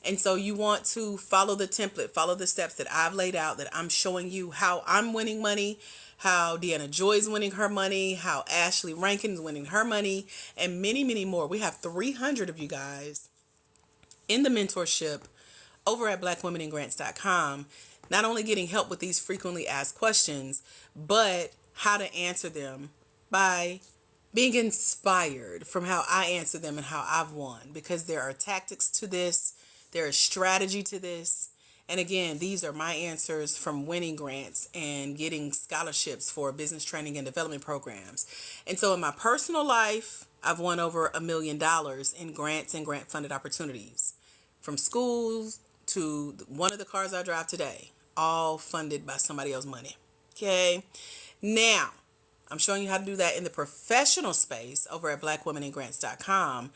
And so you want to follow the template, follow the steps that I've laid out, that I'm showing you how I'm winning money, how Deanna Joy's winning her money, how Ashley Rankin's winning her money, and many, many more. We have 300 of you guys in the mentorship over at blackwomeningrants.com, not only getting help with these frequently asked questions, but how to answer them by being inspired from how I answer them and how I've won, because there are tactics to this, there is strategy to this. And again, these are my answers from winning grants and getting scholarships for business training and development programs. And so in my personal life, I've won over $1 million in grants and grant funded opportunities, from schools to one of the cars I drive today, all funded by somebody else's money. Okay. Now, I'm showing you how to do that in the professional space over at blackwomeningrants.com.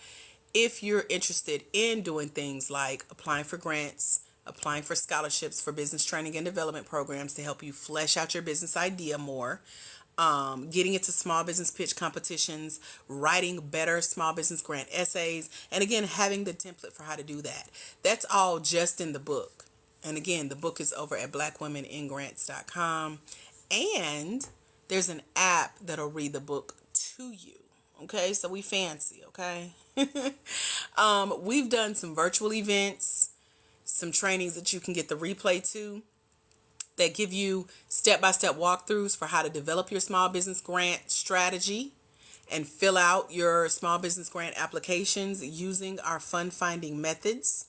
If you're interested in doing things like applying for grants, applying for scholarships for business training and development programs to help you flesh out your business idea more, getting into small business pitch competitions, writing better small business grant essays, and again, having the template for how to do that. That's all just in the book. And again, the book is over at blackwomeningrants.com. And there's an app that'll read the book to you. Okay, so we fancy, okay? We've done some virtual events, some trainings that you can get the replay to that give you step-by-step walkthroughs for how to develop your small business grant strategy and fill out your small business grant applications using our fund finding methods,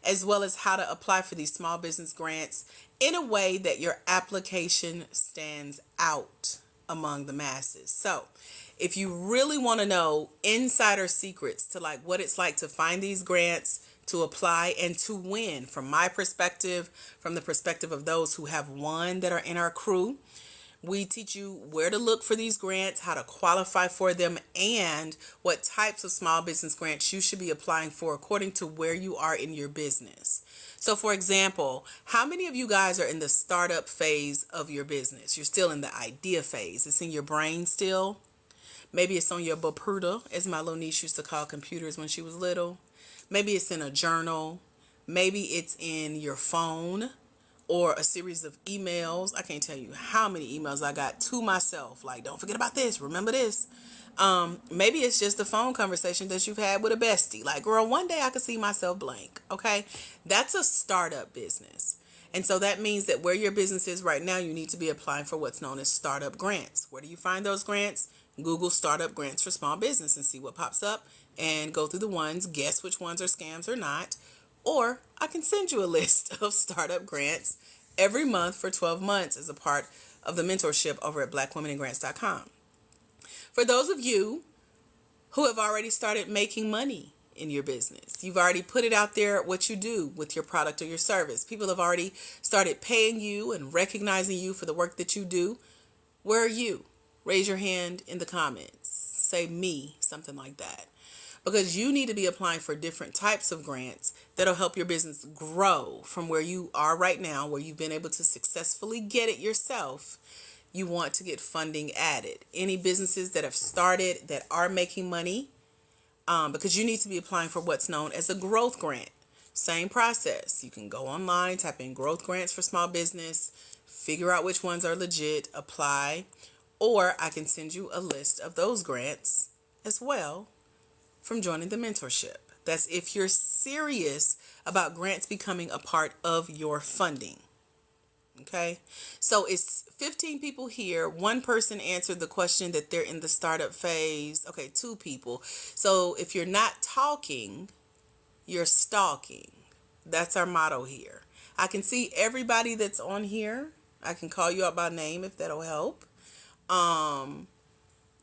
as well as how to apply for these small business grants in a way that your application stands out among the masses. So if you really want to know insider secrets to like what it's like to find these grants, to apply and to win, from my perspective, from the perspective of those who have won that are in our crew, We teach you where to look for these grants, how to qualify for them, and what types of small business grants you should be applying for according to where you are in your business. So, for example, how many of you guys are in the startup phase of your business? You're still in the idea phase. It's in your brain still. Maybe it's on your Bopruta, as my little niece used to call computers when she was little. Maybe it's in a journal. Maybe it's in your phone or a series of emails. I can't tell you how many emails I got to myself. Like, don't forget about this. Remember this. Maybe it's just a phone conversation that you've had with a bestie. Like, girl, one day I could see myself blank. Okay. That's a startup business. And so that means that where your business is right now, you need to be applying for what's known as startup grants. Where do you find those grants? Google startup grants for small business and see what pops up and go through the ones, guess which ones are scams or not. Or I can send you a list of startup grants every month for 12 months as a part of the mentorship over at blackwomenandgrants.com. For those of you who have already started making money in your business, you've already put it out there what you do with your product or your service. People have already started paying you and recognizing you for the work that you do. Where are you? Raise your hand in the comments. Say me, something like that. Because you need to be applying for different types of grants that'll help your business grow from where you are right now, where you've been able to successfully get it yourself. You want to get funding added. Any businesses that have started that are making money, because you need to be applying for what's known as a growth grant. Same process. You can go online, type in growth grants for small business, figure out which ones are legit, apply, or I can send you a list of those grants as well from joining the mentorship. That's if you're serious about grants becoming a part of your funding. Okay, so it's 15 people here. One person answered the question that they're in the startup phase. Okay, 2 people. So if you're not talking, you're stalking. That's our motto here. I can see everybody that's on here. I can call you out by name if that'll help.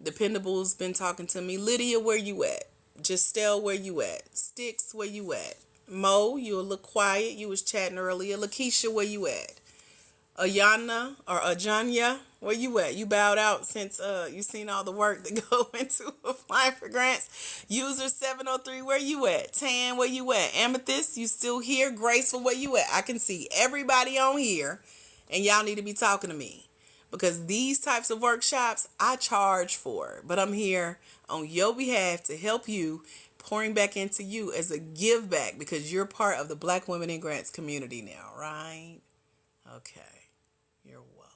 Dependable's been talking to me. Lydia, where you at? Justelle, where you at? Sticks, where you at? Mo, you a little quiet. You was chatting earlier. Lakeisha, where you at? Ayana or Ajanya, where you at? You bowed out since you seen all the work that go into applying for grants. User 703, where you at? Tan, where you at? Amethyst, you still here? Graceful, where you at? I can see everybody on here, and y'all need to be talking to me because these types of workshops I charge for, but I'm here on your behalf to help you, pouring back into you as a give back because you're part of the Black Women in Grants community now, right? Okay. You're welcome.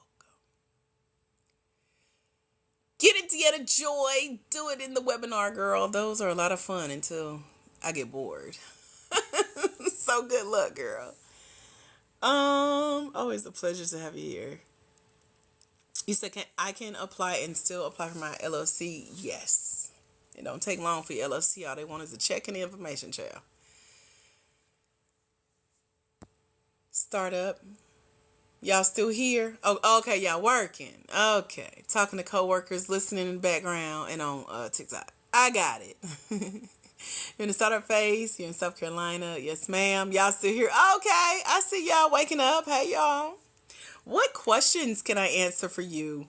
Get it together, Joy. Do it in the webinar, girl. Those are a lot of fun until I get bored. So good luck, girl. Always a pleasure to have you here. You said I can apply and still apply for my LLC? Yes. It don't take long for your LLC. All they want is a check and the information, child. Startup. Y'all still here? Oh, okay, y'all working. Okay. Talking to coworkers, listening in the background, and on TikTok. I got it. You're in the startup phase. You're in South Carolina. Yes, ma'am. Y'all still here? Okay. I see y'all waking up. Hey, y'all. What questions can I answer for you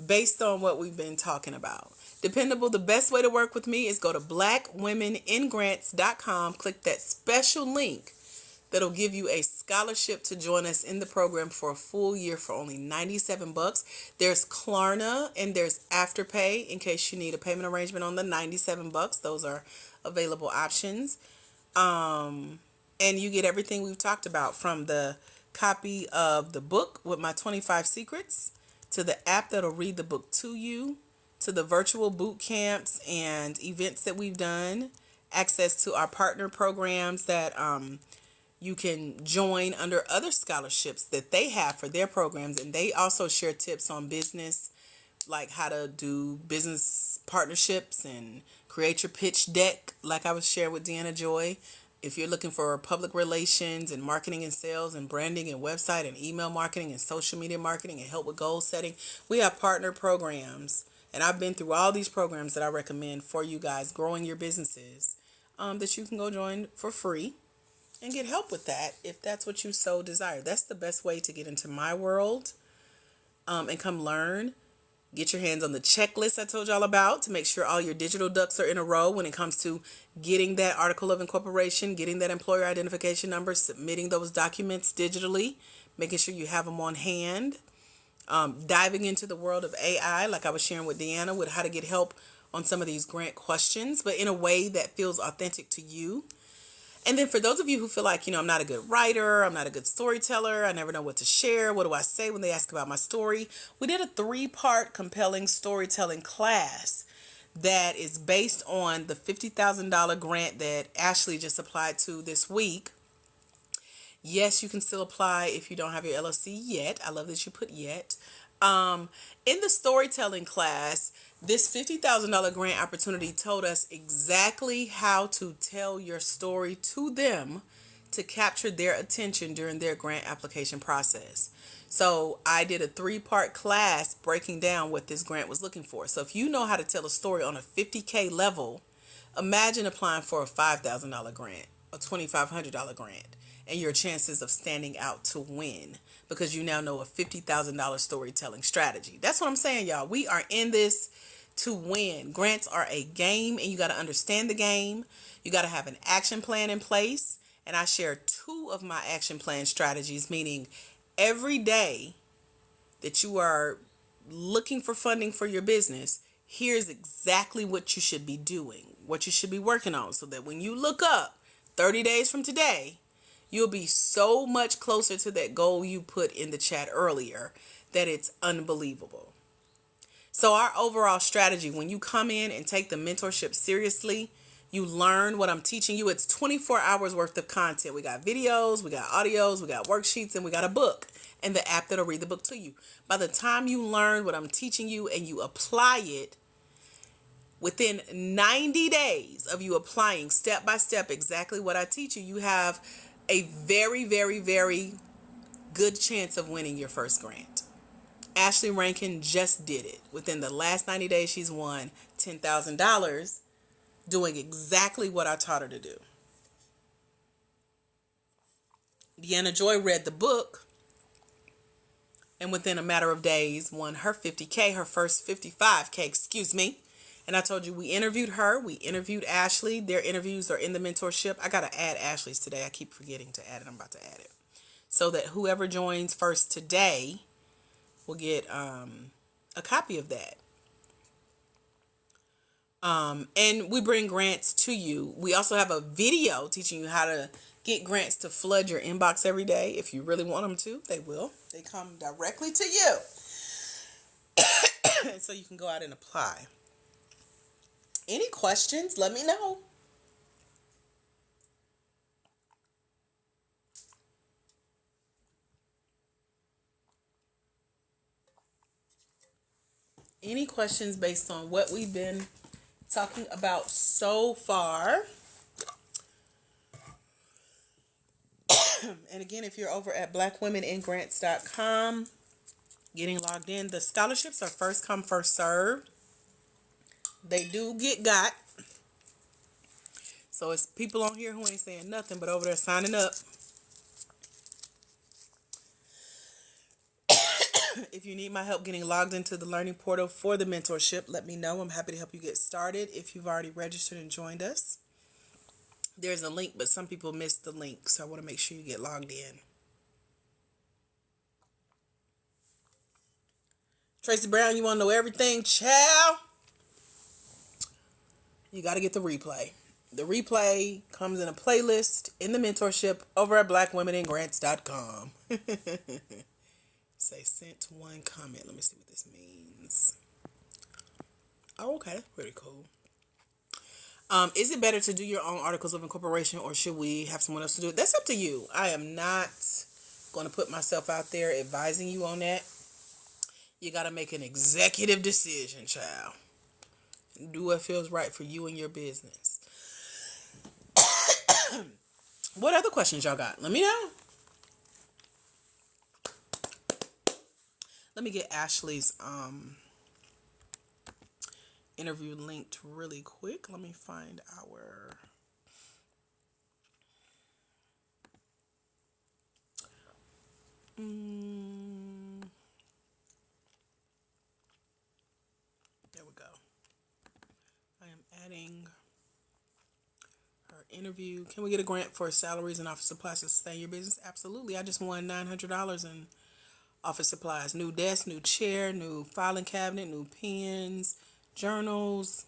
based on what we've been talking about? Dependable, the best way to work with me is go to blackwomeninggrants.com. Click that special link that'll give you a scholarship to join us in the program for a full year for only $97. There's Klarna and there's Afterpay in case you need a payment arrangement on the $97. Those are available options. And you get everything we've talked about, from the copy of the book with my 25 secrets to the app that'll read the book to you, to the virtual boot camps and events that we've done, access to our partner programs that you can join under other scholarships that they have for their programs. And they also share tips on business, like how to do business partnerships and create your pitch deck, like I was sharing with Deanna Joy. If you're looking for public relations and marketing and sales and branding and website and email marketing and social media marketing and help with goal setting, we have partner programs. And I've been through all these programs that I recommend for you guys growing your businesses, that you can go join for free and get help with that if that's what you so desire. That's the best way to get into my world and come learn. Get your hands on the checklist I told y'all about to make sure all your digital ducks are in a row when it comes to getting that article of incorporation, getting that employer identification number, submitting those documents digitally, making sure you have them on hand, diving into the world of AI, like I was sharing with Deanna, with how to get help on some of these grant questions, but in a way that feels authentic to you. And then for those of you who feel like, I'm not a good writer, I'm not a good storyteller, I never know what to share, what do I say when they ask about my story? We did a 3-part compelling storytelling class that is based on the $50,000 grant that Ashley just applied to this week. Yes, you can still apply if you don't have your LLC yet. I love that you put yet. In the storytelling class, this $50,000 grant opportunity told us exactly how to tell your story to them to capture their attention during their grant application process. So I did a 3-part class breaking down what this grant was looking for. So if you know how to tell a story on a 50K level, imagine applying for a $5,000 grant, a $2,500 grant, and your chances of standing out to win because you now know a $50,000 storytelling strategy. That's what I'm saying, y'all. We are in this to win. Grants are a game, and you got to understand the game. You got to have an action plan in place. And I share 2 of my action plan strategies, meaning every day that you are looking for funding for your business, here's exactly what you should be doing, what you should be working on, so that when you look up 30 days from today, you'll be so much closer to that goal you put in the chat earlier that it's unbelievable. So our overall strategy, when you come in and take the mentorship seriously, you learn what I'm teaching you. It's 24 hours worth of content. We got videos, we got audios, we got worksheets, and we got a book and the app that'll read the book to you. By the time you learn what I'm teaching you and you apply it, within 90 days of you applying step by step exactly what I teach you, you have a very, very, very good chance of winning your first grant. Ashley Rankin just did it. Within the last 90 days, she's won $10,000 doing exactly what I taught her to do. Deanna Joy read the book and within a matter of days won her 50K, her first 55K, excuse me. And I told you we interviewed her. We interviewed Ashley. Their interviews are in the mentorship. I got to add Ashley's today. I keep forgetting to add it. I'm about to add it. So that whoever joins first today will get a copy of that. And we bring grants to you. We also have a video teaching you how to get grants to flood your inbox every day. If you really want them to, they will. They come directly to you. So you can go out and apply. Any questions? Let me know. Any questions based on what we've been talking about so far? And again, if you're over at blackwomeningrants.com, getting logged in, the scholarships are first come, first served. They do get got. So it's people on here who ain't saying nothing, but over there signing up. If you need my help getting logged into the learning portal for the mentorship, let me know. I'm happy to help you get started if you've already registered and joined us. There's a link, but some people missed the link, so I want to make sure you get logged in. Tracy Brown, you want to know everything? Chow! You got to get the replay. The replay comes in a playlist in the mentorship over at blackwomeningrants.com. Say sent one comment. Let me see what this means. Oh, okay. That's pretty cool. Is it better to do your own articles of incorporation or should we have someone else to do it? That's up to you. I am not going to put myself out there advising you on that. You got to make an executive decision, child. Do what feels right for you and your business. What other questions y'all got? Let me know. Let me get Ashley's interview linked really quick. Let me find our adding her interview. Can we get a grant for salaries and office supplies to sustain your business? Absolutely. I just won $900 in office supplies. New desk, new chair, new filing cabinet, new pens, journals,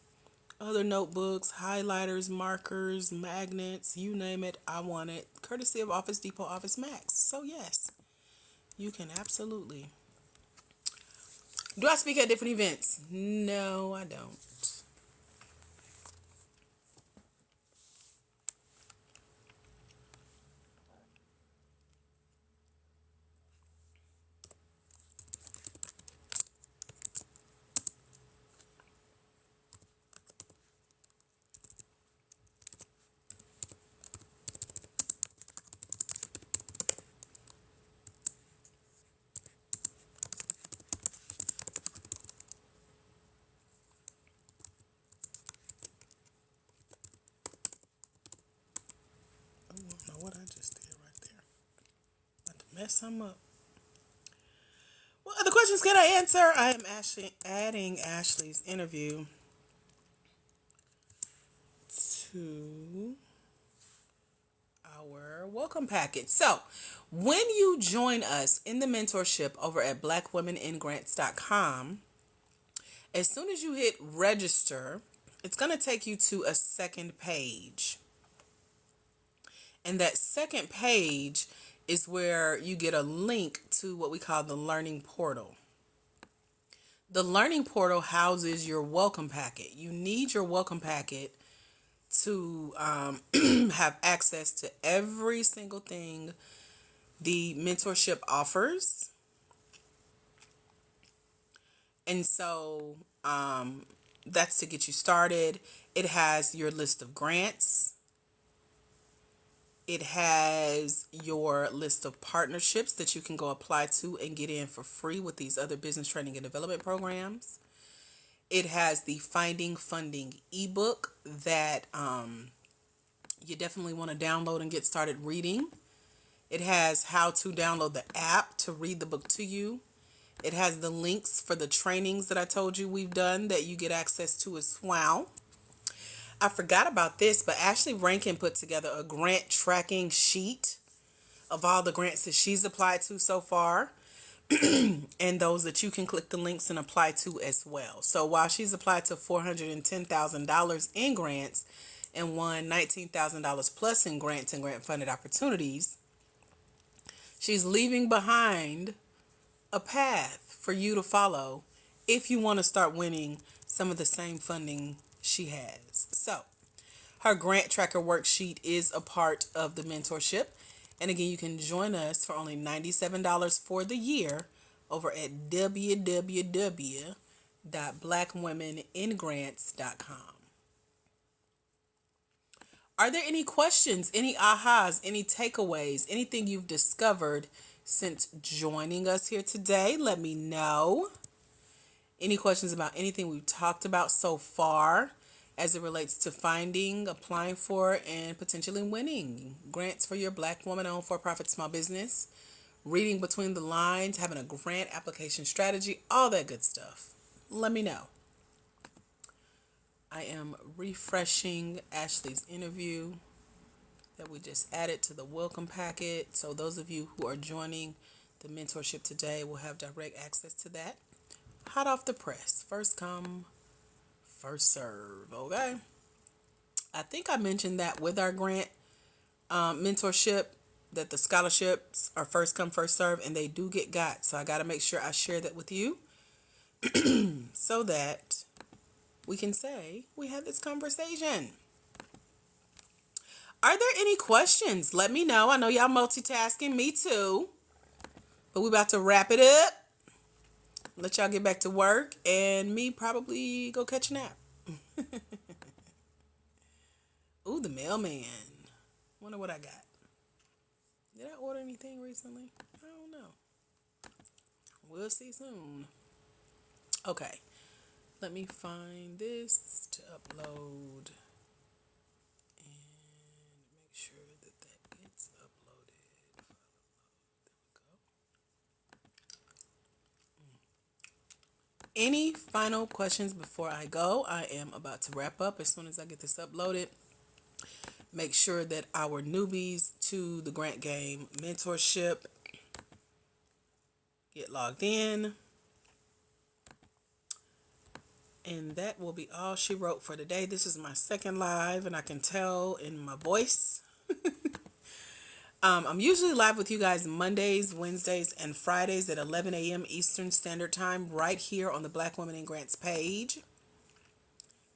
other notebooks, highlighters, markers, magnets, you name it, I want it. Courtesy of Office Depot Office Max. So yes, you can absolutely. Do I speak at different events? No, I don't. I don't know what I just did right there. About to mess some up. What other questions can I answer? I am actually adding Ashley's interview to our welcome packet. So, when you join us in the mentorship over at blackwomeningrants.com, as soon as you hit register, it's going to take you to a second page. And that second page is where you get a link to what we call the Learning Portal. The Learning Portal houses your welcome packet. You need your welcome packet to have access to every single thing the mentorship offers. And so that's to get you started. It has your list of grants. It has your list of partnerships that you can go apply to and get in for free with these other business training and development programs. It has the Finding Funding ebook that you definitely want to download and get started reading. It has how to download the app to read the book to you. It has the links for the trainings that I told you we've done that you get access to as well. I forgot about this, but Ashley Rankin put together a grant tracking sheet of all the grants that she's applied to so far and those that you can click the links and apply to as well. So while she's applied to $410,000 in grants and won $19,000 plus in grants and grant funded opportunities, she's leaving behind a path for you to follow if you want to start winning some of the same funding she has. So her grant tracker worksheet is a part of the mentorship. And again, you can join us for only $97 for the year over at www.blackwomeningrants.com. Are there any questions, any ahas, any takeaways, anything you've discovered since joining us here today? Let me know. Any questions about anything we've talked about so far as it relates to finding, applying for, and potentially winning grants for your Black woman-owned for-profit small business, reading between the lines, having a grant application strategy, all that good stuff? Let me know. I am refreshing Ashley's interview that we just added to the welcome packet. So those of you who are joining the mentorship today will have direct access to that. Hot off the press. First come, first serve. Okay. I think I mentioned that with our grant mentorship, that the scholarships are first come, first serve, and they do get got. So I got to make sure I share that with you so that we can say we had this conversation. Are there any questions? Let me know. I know y'all multitasking. Me too. But we about to wrap it up. Let y'all get back to work and me probably go catch a nap. Ooh, the mailman. Wonder what I got. Did I order anything recently? I don't know. We'll see soon. Okay. Let me find this to upload. And make sure that that gets uploaded. There we go. any final questions before I go? I am about to wrap up as soon as I get this uploaded. Make sure that our newbies to the Grant Game mentorship get logged in. And that will be all she wrote for today. This is my second live, and I can tell in my voice. I'm usually live with you guys Mondays, Wednesdays, and Fridays at 11 a.m. Eastern Standard Time right here on the Black Women in Grants page.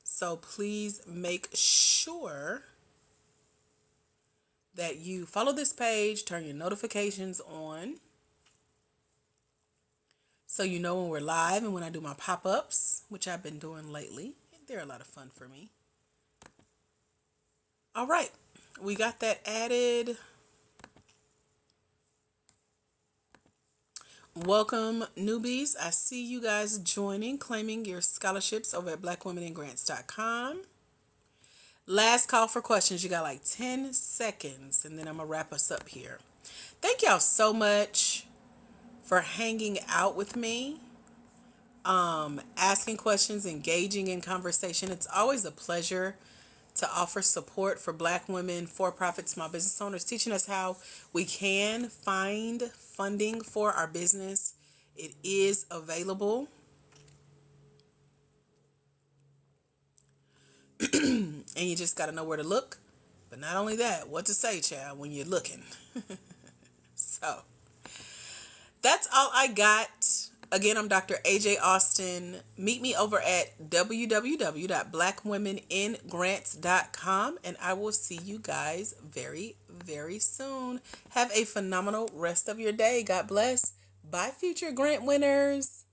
So please make sure that you follow this page, turn your notifications on, so you know when we're live and when I do my pop-ups, which I've been doing lately. They're a lot of fun for me. All right, we got that added. Welcome, newbies. I see you guys joining, claiming your scholarships over at blackwomeningrants.com. Last call for questions. You got like 10 seconds, and then I'm going to wrap us up here. Thank y'all so much for hanging out with me, asking questions, engaging in conversation. It's always a pleasure to offer support for Black women, for-profit small business owners, teaching us how we can find funding for our business. It is available. And you just got to know where to look. But not only that, what to say, child, when you're looking. So that's all I got. Again, I'm Dr. AJ Austin. Meet me over at www.blackwomeningrants.com, and I will see you guys very, very soon. Have a phenomenal rest of your day. God bless. Bye, future grant winners.